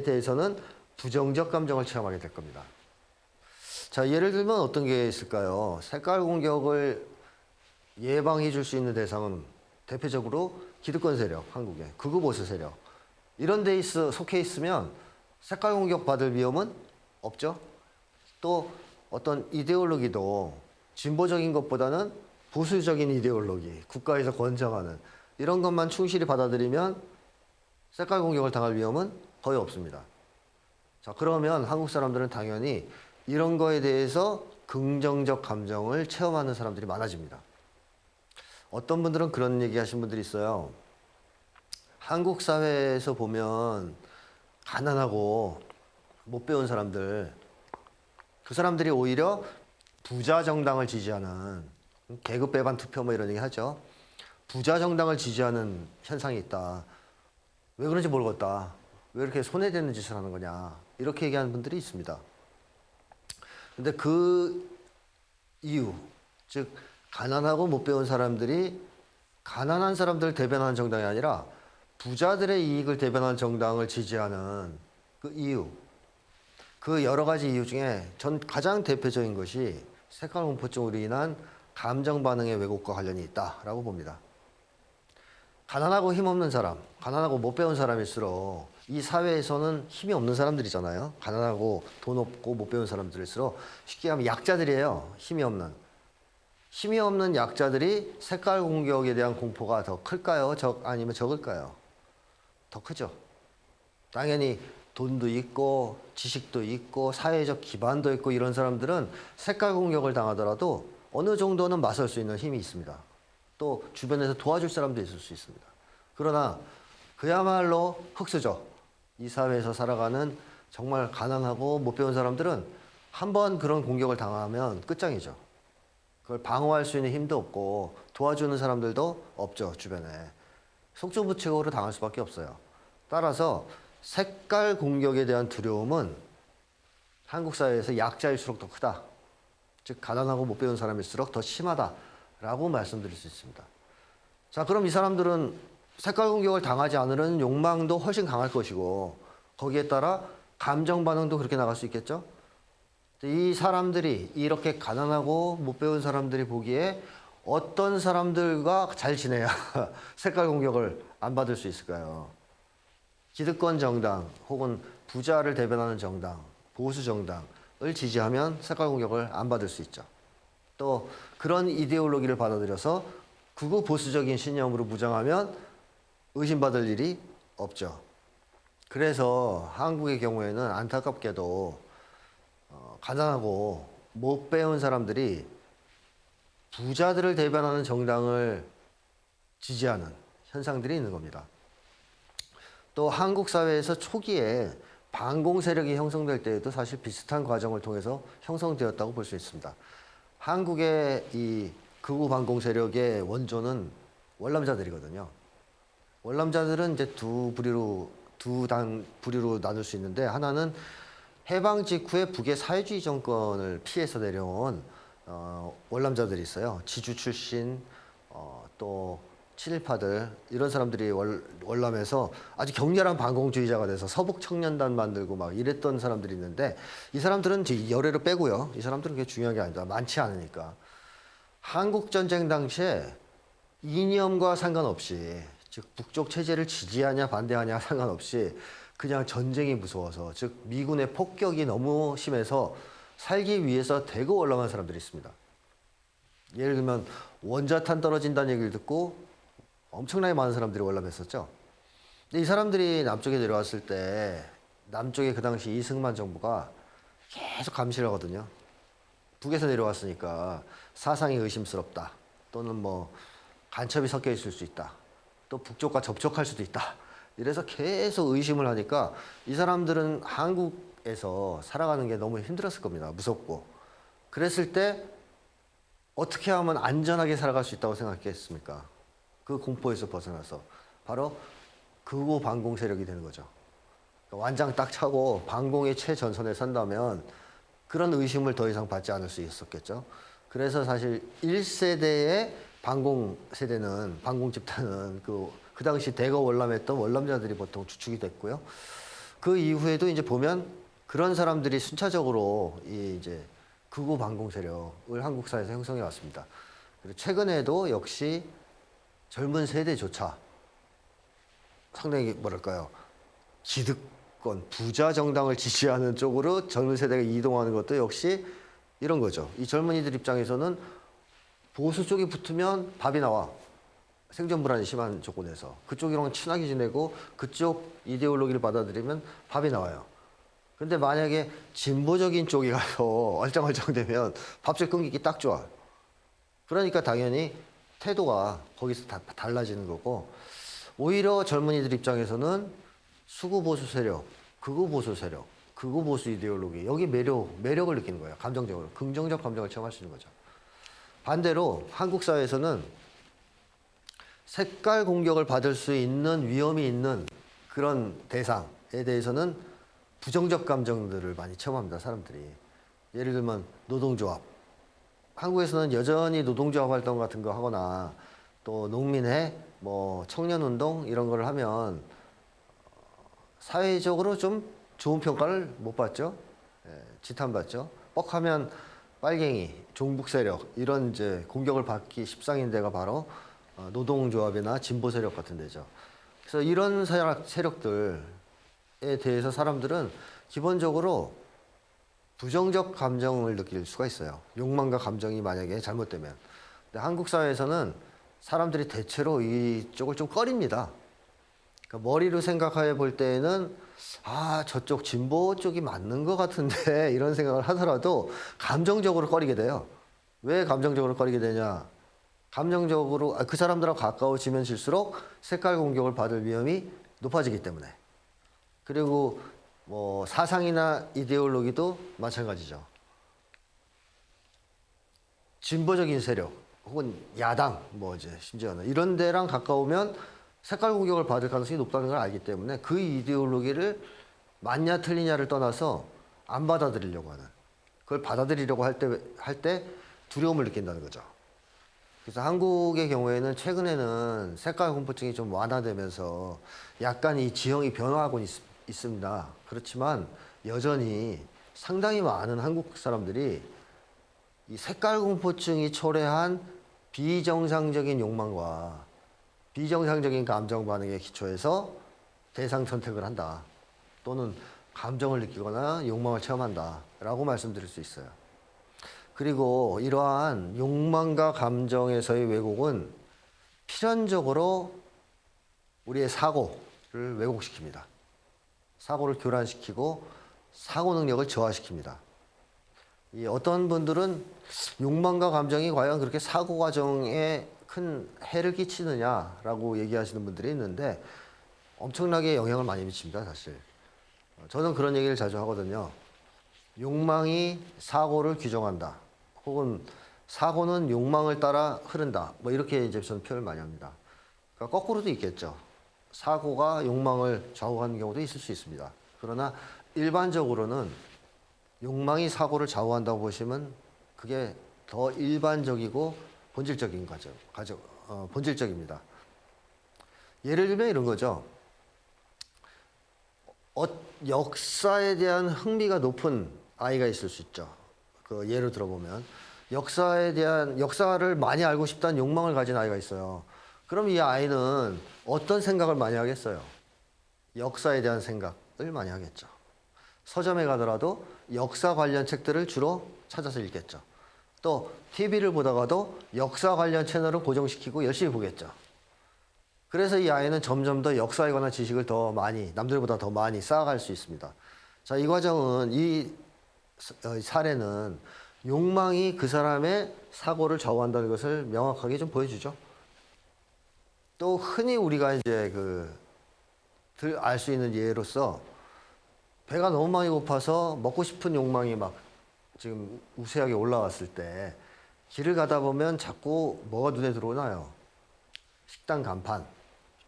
대해서는 부정적 감정을 체험하게 될 겁니다. 자, 예를 들면 어떤 게 있을까요? 색깔 공격을 예방해 줄 수 있는 대상은 대표적으로 기득권 세력, 한국의 극우 보수 세력, 이런 데 속해 있으면 색깔 공격 받을 위험은 없죠. 또 어떤 이데올로기도 진보적인 것보다는 보수적인 이데올로기, 국가에서 권장하는 이런 것만 충실히 받아들이면 색깔 공격을 당할 위험은 거의 없습니다. 자, 그러면 한국 사람들은 당연히 이런 거에 대해서 긍정적 감정을 체험하는 사람들이 많아집니다. 어떤 분들은 그런 얘기 하신 분들이 있어요. 한국 사회에서 보면 가난하고 못 배운 사람들, 그 사람들이 오히려 부자 정당을 지지하는, 계급 배반 투표 뭐 이런 얘기 하죠. 부자 정당을 지지하는 현상이 있다. 왜 그런지 모르겠다. 왜 이렇게 손해되는 짓을 하는 거냐. 이렇게 얘기하는 분들이 있습니다. 근데 그 이유, 즉 가난하고 못 배운 사람들이 가난한 사람들을 대변하는 정당이 아니라 부자들의 이익을 대변하는 정당을 지지하는 그 이유, 그 여러 가지 이유 중에 전 가장 대표적인 것이 색깔 공포증으로 인한 감정 반응의 왜곡과 관련이 있다라고 봅니다. 가난하고 힘없는 사람, 가난하고 못 배운 사람일수록 이 사회에서는 힘이 없는 사람들이잖아요. 가난하고 돈 없고 못 배운 사람들일수록 쉽게 하면 약자들이에요. 힘이 없는. 힘이 없는 약자들이 색깔 공격에 대한 공포가 더 클까요? 아니면 적을까요? 더 크죠. 당연히 돈도 있고 지식도 있고 사회적 기반도 있고 이런 사람들은 색깔 공격을 당하더라도 어느 정도는 맞설 수 있는 힘이 있습니다. 또 주변에서 도와줄 사람도 있을 수 있습니다. 그러나 그야말로 흙수저, 이 사회에서 살아가는 정말 가난하고 못 배운 사람들은 한번 그런 공격을 당하면 끝장이죠. 그걸 방어할 수 있는 힘도 없고 도와주는 사람들도 없죠, 주변에. 속수무책으로 당할 수밖에 없어요. 따라서 색깔 공격에 대한 두려움은 한국 사회에서 약자일수록 더 크다. 즉 가난하고 못 배운 사람일수록 더 심하다라고 말씀드릴 수 있습니다. 자, 그럼 이 사람들은 색깔 공격을 당하지 않으려는 욕망도 훨씬 강할 것이고 거기에 따라 감정 반응도 그렇게 나갈 수 있겠죠. 이 사람들이 이렇게 가난하고 못 배운 사람들이 보기에 어떤 사람들과 잘 지내야 색깔 공격을 안 받을 수 있을까요? 기득권 정당 혹은 부자를 대변하는 정당, 보수 정당을 지지하면 색깔 공격을 안 받을 수 있죠. 또 그런 이데올로기를 받아들여서 극우 보수적인 신념으로 무장하면 의심받을 일이 없죠. 그래서 한국의 경우에는 안타깝게도 가난하고 못 배운 사람들이 부자들을 대변하는 정당을 지지하는 현상들이 있는 겁니다. 또 한국 사회에서 초기에 반공 세력이 형성될 때에도 사실 비슷한 과정을 통해서 형성되었다고 볼 수 있습니다. 한국의 이 극우 반공 세력의 원조는 월남자들이거든요. 월남자들은 이제 두 부류로 나눌 수 있는데, 하나는 해방 직후에 북의 사회주의 정권을 피해서 내려온 월남자들이 있어요. 지주 출신, 또 친일파들, 이런 사람들이 월남에서 아주 격렬한 반공주의자가 돼서 서북 청년단 만들고 막 이랬던 사람들이 있는데, 이 사람들은 이제 열애를 빼고요. 이 사람들은 그게 중요한 게 아니다. 많지 않으니까. 한국 전쟁 당시에 이념과 상관없이, 즉 북쪽 체제를 지지하냐 반대하냐 상관없이 그냥 전쟁이 무서워서, 즉 미군의 폭격이 너무 심해서 살기 위해서 대거 월남한 사람들이 있습니다. 예를 들면 원자탄 떨어진다는 얘기를 듣고 엄청나게 많은 사람들이 월남했었죠. 근데 이 사람들이 남쪽에 내려왔을 때 남쪽에 그 당시 이승만 정부가 계속 감시를 하거든요. 북에서 내려왔으니까 사상이 의심스럽다, 또는 뭐 간첩이 섞여 있을 수 있다, 또 북쪽과 접촉할 수도 있다, 이래서 계속 의심을 하니까 이 사람들은 한국에서 살아가는 게 너무 힘들었을 겁니다. 무섭고. 그랬을 때 어떻게 하면 안전하게 살아갈 수 있다고 생각했습니까? 그 공포에서 벗어나서 바로 극우 반공 세력이 되는 거죠. 완장 딱 차고 반공의 최전선에 선다면 그런 의심을 더 이상 받지 않을 수 있었겠죠. 그래서 사실 1세대의 반공 세대는, 반공 집단은 그 당시 대거 월남했던 월남자들이 보통 주축이 됐고요. 그 이후에도 이제 보면 그런 사람들이 순차적으로 이제 극우 반공 세력을 한국 사회에서 형성해 왔습니다. 그리고 최근에도 역시 젊은 세대조차 상당히 뭐랄까요, 기득권, 부자 정당을 지지하는 쪽으로 젊은 세대가 이동하는 것도 역시 이런 거죠. 이 젊은이들 입장에서는 보수 쪽이 붙으면 밥이 나와. 생존 불안이 심한 조건에서 그쪽이랑 친하게 지내고 그쪽 이데올로기를 받아들이면 밥이 나와요. 근데 만약에 진보적인 쪽이 가서 얼짱얼짱 되면 밥줄 끊기기 딱 좋아. 그러니까 당연히 태도가 거기서 다 달라지는 거고, 오히려 젊은이들 입장에서는 수구 보수 세력, 극우 보수 세력, 극우 보수 이데올로기, 여기 매력을 느끼는 거예요. 감정적으로. 긍정적 감정을 체험할 수 있는 거죠. 반대로 한국 사회에서는 색깔 공격을 받을 수 있는 위험이 있는 그런 대상에 대해서는 부정적 감정들을 많이 체험합니다, 사람들이. 예를 들면 노동조합. 한국에서는 여전히 노동조합 활동 같은 거 하거나 또 농민회, 뭐 청년운동 이런 걸 하면 사회적으로 좀 좋은 평가를 못 받죠. 지탄받죠. 뻑하면 빨갱이, 종북 세력 이런 이제 공격을 받기 십상인 데가 바로 노동조합이나 진보 세력 같은 데죠. 그래서 이런 세력들에 대해서 사람들은 기본적으로 부정적 감정을 느낄 수가 있어요. 욕망과 감정이 만약에 잘못되면. 근데 한국 사회에서는 사람들이 대체로 이쪽을 좀 꺼립니다. 그러니까 머리로 생각해 볼 때에는 저쪽 진보 쪽이 맞는 것 같은데 이런 생각을 하더라도 감정적으로 꺼리게 돼요. 왜 감정적으로 꺼리게 되냐? 감정적으로 그 사람들하고 가까워지면 질수록 색깔 공격을 받을 위험이 높아지기 때문에. 그리고 뭐 사상이나 이데올로기도 마찬가지죠. 진보적인 세력 혹은 야당, 뭐 이제 심지어는 이런 데랑 가까우면 색깔 공격을 받을 가능성이 높다는 걸 알기 때문에 그 이데올로기를 맞냐 틀리냐를 떠나서 안 받아들이려고 하는, 그걸 받아들이려고 할 때 두려움을 느낀다는 거죠. 그래서 한국의 경우에는 최근에는 색깔 공포증이 좀 완화되면서 약간 이 지형이 변화하고 있습니다. 그렇지만 여전히 상당히 많은 한국 사람들이 이 색깔 공포증이 초래한 비정상적인 욕망과 비정상적인 감정 반응에 기초해서 대상 선택을 한다. 또는 감정을 느끼거나 욕망을 체험한다. 라고 말씀드릴 수 있어요. 그리고 이러한 욕망과 감정에서의 왜곡은 필연적으로 우리의 사고를 왜곡시킵니다. 사고를 교란시키고 사고 능력을 저하시킵니다. 이 어떤 분들은 욕망과 감정이 과연 그렇게 사고 과정에 큰 해를 끼치느냐라고 얘기하시는 분들이 있는데 엄청나게 영향을 많이 미칩니다, 사실. 저는 그런 얘기를 자주 하거든요. 욕망이 사고를 규정한다. 혹은 사고는 욕망을 따라 흐른다. 뭐 이렇게 이제 저는 표현을 많이 합니다. 그러니까 거꾸로도 있겠죠. 사고가 욕망을 좌우하는 경우도 있을 수 있습니다. 그러나 일반적으로는 욕망이 사고를 좌우한다고 보시면 그게 더 일반적이고 본질적인 본질적입니다. 예를 들면 이런 거죠. 역사에 대한 흥미가 높은 아이가 있을 수 있죠. 그 예를 들어보면 역사를 많이 알고 싶다는 욕망을 가진 아이가 있어요. 그럼 이 아이는 어떤 생각을 많이 하겠어요? 역사에 대한 생각을 많이 하겠죠. 서점에 가더라도 역사 관련 책들을 주로 찾아서 읽겠죠. 또 TV를 보다가도 역사 관련 채널을 고정시키고 열심히 보겠죠. 그래서 이 아이는 점점 더 역사에 관한 지식을 더 많이, 남들보다 더 많이 쌓아갈 수 있습니다. 자, 이 과정은, 이 사례는 욕망이 그 사람의 사고를 좌우한다는 것을 명확하게 좀 보여주죠. 또 흔히 우리가 이제 알 수 있는 예로서 배가 너무 많이 고파서 먹고 싶은 욕망이 막 지금 우세하게 올라왔을 때 길을 가다 보면 자꾸 뭐가 눈에 들어오나요? 식당 간판,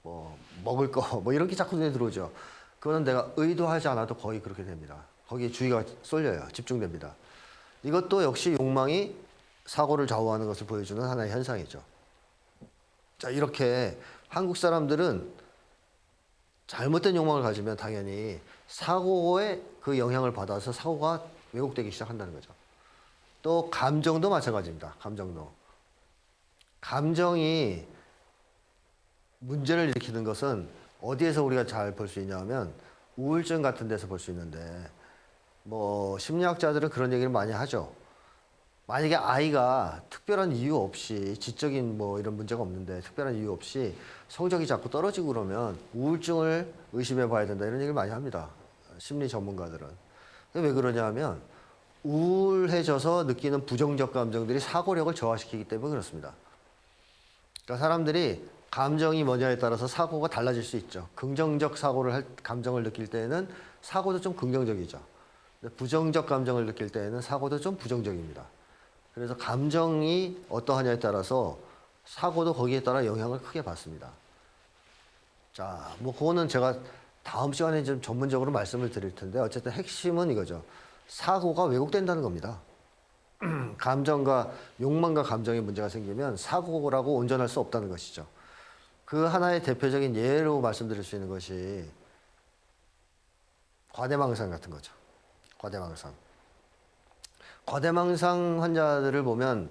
뭐 먹을 거, 뭐 이런 게 자꾸 눈에 들어오죠. 그거는 내가 의도하지 않아도 거의 그렇게 됩니다. 거기에 주의가 쏠려요. 집중됩니다. 이것도 역시 욕망이 사고를 좌우하는 것을 보여주는 하나의 현상이죠. 자, 이렇게 한국 사람들은 잘못된 욕망을 가지면 당연히 사고에 그 영향을 받아서 사고가 왜곡되기 시작한다는 거죠. 또 감정도 마찬가지입니다. 감정도. 감정이 문제를 일으키는 것은 어디에서 우리가 잘 볼 수 있냐면 우울증 같은 데서 볼 수 있는데 뭐 심리학자들은 그런 얘기를 많이 하죠. 만약에 아이가 특별한 이유 없이 지적인 뭐 이런 문제가 없는데 특별한 이유 없이 성적이 자꾸 떨어지고 그러면 우울증을 의심해 봐야 된다 이런 얘기를 많이 합니다. 심리 전문가들은. 왜 그러냐면 우울해져서 느끼는 부정적 감정들이 사고력을 저하시키기 때문에 그렇습니다. 그러니까 사람들이 감정이 뭐냐에 따라서 사고가 달라질 수 있죠. 긍정적 감정을 느낄 때에는 사고도 좀 긍정적이죠. 부정적 감정을 느낄 때에는 사고도 좀 부정적입니다. 그래서 감정이 어떠하냐에 따라서 사고도 거기에 따라 영향을 크게 받습니다. 자, 뭐 그거는 제가 다음 시간에 좀 전문적으로 말씀을 드릴 텐데 어쨌든 핵심은 이거죠. 사고가 왜곡된다는 겁니다. 감정과 욕망과 감정에 문제가 생기면 사고라고 온전할 수 없다는 것이죠. 그 하나의 대표적인 예로 말씀드릴 수 있는 것이 과대망상 같은 거죠. 과대망상. 과대망상 환자들을 보면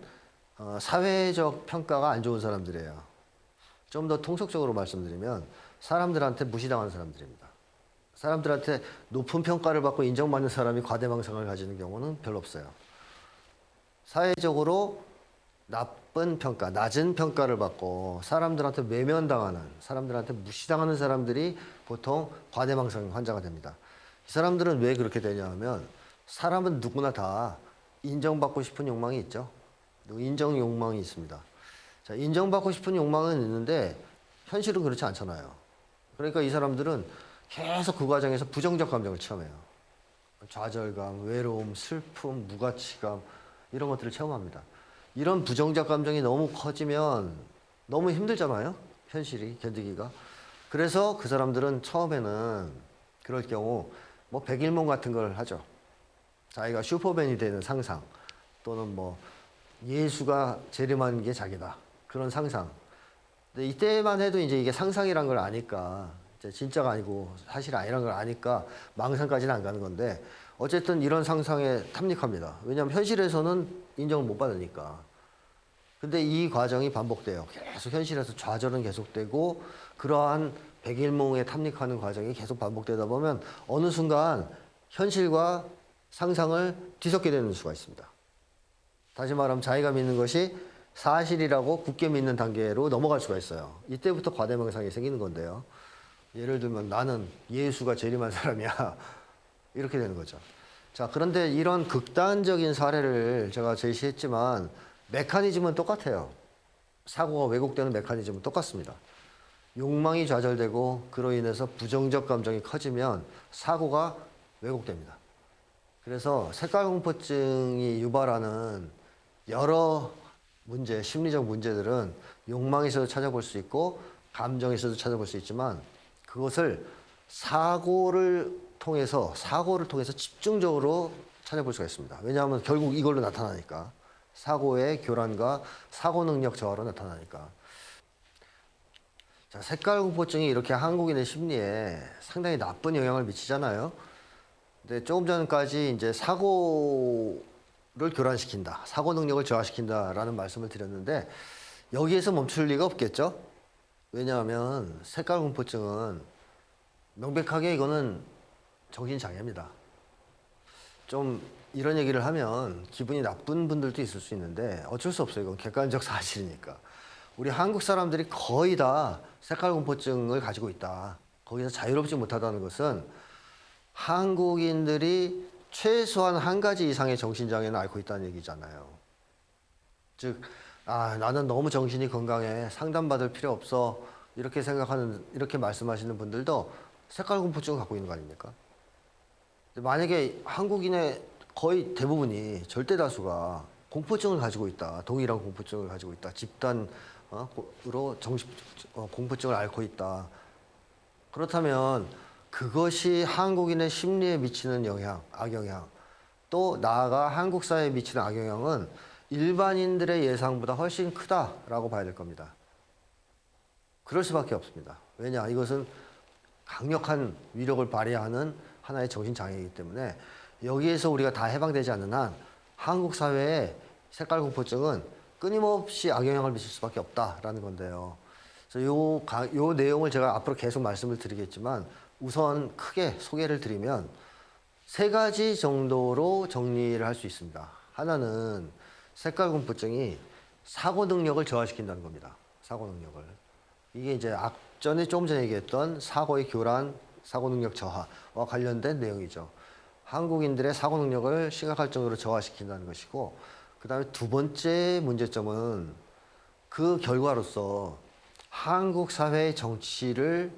사회적 평가가 안 좋은 사람들이에요. 좀 더 통속적으로 말씀드리면 사람들한테 무시당하는 사람들입니다. 사람들한테 높은 평가를 받고 인정받는 사람이 과대망상을 가지는 경우는 별로 없어요. 사회적으로 나쁜 평가, 낮은 평가를 받고 사람들한테 외면당하는, 사람들한테 무시당하는 사람들이 보통 과대망상 환자가 됩니다. 이 사람들은 왜 그렇게 되냐 하면 사람은 누구나 다 인정받고 싶은 욕망이 있죠. 인정 욕망이 있습니다. 자, 인정받고 싶은 욕망은 있는데 현실은 그렇지 않잖아요. 그러니까 이 사람들은 계속 그 과정에서 부정적 감정을 체험해요. 좌절감, 외로움, 슬픔, 무가치감 이런 것들을 체험합니다. 이런 부정적 감정이 너무 커지면 너무 힘들잖아요. 현실이 견디기가. 그래서 그 사람들은 처음에는 그럴 경우 뭐 백일몽 같은 걸 하죠. 자기가 슈퍼맨이 되는 상상 또는 뭐 예수가 재림하는 게 자기다. 그런 상상. 근데 이때만 해도 이제 이게 상상이란 걸 아니까 이제 진짜가 아니고 사실 아니란 걸 아니까 망상까지는 안 가는 건데 어쨌든 이런 상상에 탐닉합니다. 왜냐하면 현실에서는 인정을 못 받으니까. 근데 이 과정이 반복돼요. 계속 현실에서 좌절은 계속되고 그러한 백일몽에 탐닉하는 과정이 계속 반복되다 보면 어느 순간 현실과 상상을 뒤섞게 되는 수가 있습니다. 다시 말하면 자기가 믿는 것이 사실이라고 굳게 믿는 단계로 넘어갈 수가 있어요. 이때부터 과대망상이 생기는 건데요. 예를 들면 나는 예수가 재림한 사람이야. 이렇게 되는 거죠. 자, 그런데 이런 극단적인 사례를 제가 제시했지만 메커니즘은 똑같아요. 사고가 왜곡되는 메커니즘은 똑같습니다. 욕망이 좌절되고 그로 인해서 부정적 감정이 커지면 사고가 왜곡됩니다. 그래서 색깔공포증이 유발하는 여러 문제, 심리적 문제들은 욕망에서도 찾아볼 수 있고 감정에서도 찾아볼 수 있지만 그것을 사고를 통해서 집중적으로 찾아볼 수가 있습니다. 왜냐하면 결국 이걸로 나타나니까. 사고의 교란과 사고 능력 저하로 나타나니까. 자, 색깔공포증이 이렇게 한국인의 심리에 상당히 나쁜 영향을 미치잖아요. 근데 조금 전까지 이제 사고를 교란시킨다, 사고 능력을 저하시킨다라는 말씀을 드렸는데 여기에서 멈출 리가 없겠죠? 왜냐하면 색깔공포증은 명백하게 이거는 정신장애입니다. 좀 이런 얘기를 하면 기분이 나쁜 분들도 있을 수 있는데 어쩔 수 없어요. 이건 객관적 사실이니까. 우리 한국 사람들이 거의 다 색깔공포증을 가지고 있다. 거기서 자유롭지 못하다는 것은 한국인들이 최소한 한 가지 이상의 정신장애는 앓고 있다는 얘기잖아요. 즉, 나는 너무 정신이 건강해. 상담받을 필요 없어. 이렇게 말씀하시는 분들도 색깔공포증을 갖고 있는 거 아닙니까? 만약에 한국인의 거의 대부분이 절대 다수가 공포증을 가지고 있다. 동일한 공포증을 가지고 있다. 집단으로 공포증을 앓고 있다. 그렇다면 그것이 한국인의 심리에 미치는 영향, 악영향, 또 나아가 한국 사회에 미치는 악영향은 일반인들의 예상보다 훨씬 크다라고 봐야 될 겁니다. 그럴 수밖에 없습니다. 왜냐? 이것은 강력한 위력을 발휘하는 하나의 정신장애이기 때문에 여기에서 우리가 다 해방되지 않는 한 한국 사회의 색깔공포증은 끊임없이 악영향을 미칠 수밖에 없다라는 건데요. 그래서 요 내용을 제가 앞으로 계속 말씀을 드리겠지만 우선 크게 소개를 드리면 세 가지 정도로 정리를 할 수 있습니다. 하나는 색깔공포증이 사고 능력을 저하시킨다는 겁니다. 사고 능력을. 이게 이제 조금 전에 얘기했던 사고의 교란, 사고 능력 저하와 관련된 내용이죠. 한국인들의 사고 능력을 심각할 정도로 저하시킨다는 것이고, 그 다음에 두 번째 문제점은 그 결과로서 한국 사회의 정치를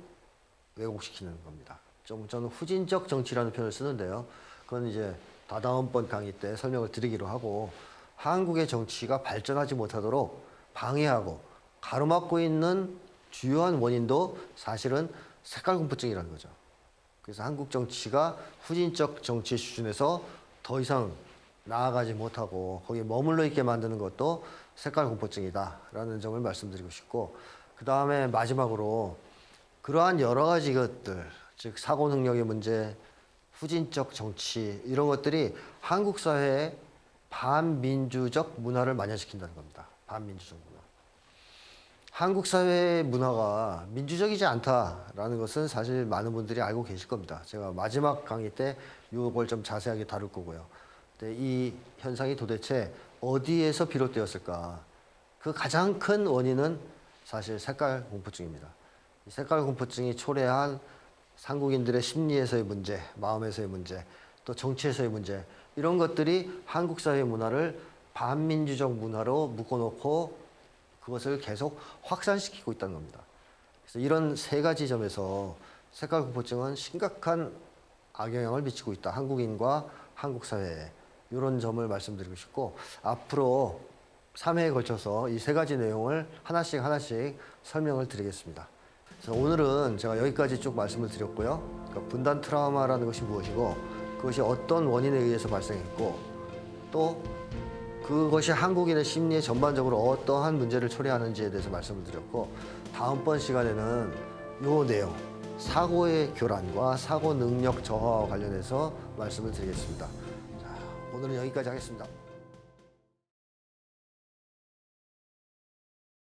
왜곡시키는 겁니다. 저는 후진적 정치라는 표현을 쓰는데요. 그건 이제 다다음번 강의 때 설명을 드리기로 하고, 한국의 정치가 발전하지 못하도록 방해하고 가로막고 있는 주요한 원인도 사실은 색깔공포증이라는 거죠. 그래서 한국 정치가 후진적 정치 수준에서 더 이상 나아가지 못하고 거기에 머물러 있게 만드는 것도 색깔공포증이다라는 점을 말씀드리고 싶고, 그 다음에 마지막으로 그러한 여러 가지 것들, 즉 사고 능력의 문제, 후진적 정치 이런 것들이 한국 사회에 반민주적 문화를 만연시킨다는 겁니다. 반민주적 문화. 한국 사회의 문화가 민주적이지 않다라는 것은 사실 많은 분들이 알고 계실 겁니다. 제가 마지막 강의 때 이걸 좀 자세하게 다룰 거고요. 근데 이 현상이 도대체 어디에서 비롯되었을까? 그 가장 큰 원인은 사실 색깔 공포증입니다. 이 색깔 공포증이 초래한 한국인들의 심리에서의 문제, 마음에서의 문제, 또 정치에서의 문제, 이런 것들이 한국 사회 문화를 반민주적 문화로 묶어놓고 그것을 계속 확산시키고 있다는 겁니다. 그래서 이런 세 가지 점에서 색깔 공포증은 심각한 악영향을 미치고 있다. 한국인과 한국 사회에. 이런 점을 말씀드리고 싶고, 앞으로 3회에 걸쳐서 이 세 가지 내용을 하나씩 설명을 드리겠습니다. 그래서 오늘은 제가 여기까지 쭉 말씀을 드렸고요. 그러니까 분단 트라우마라는 것이 무엇이고, 그것이 어떤 원인에 의해서 발생했고, 또 그것이 한국인의 심리에 전반적으로 어떠한 문제를 초래하는지에 대해서 말씀을 드렸고, 다음번 시간에는 이 내용, 사고의 교란과 사고 능력 저하와 관련해서 말씀을 드리겠습니다. 자, 오늘은 여기까지 하겠습니다.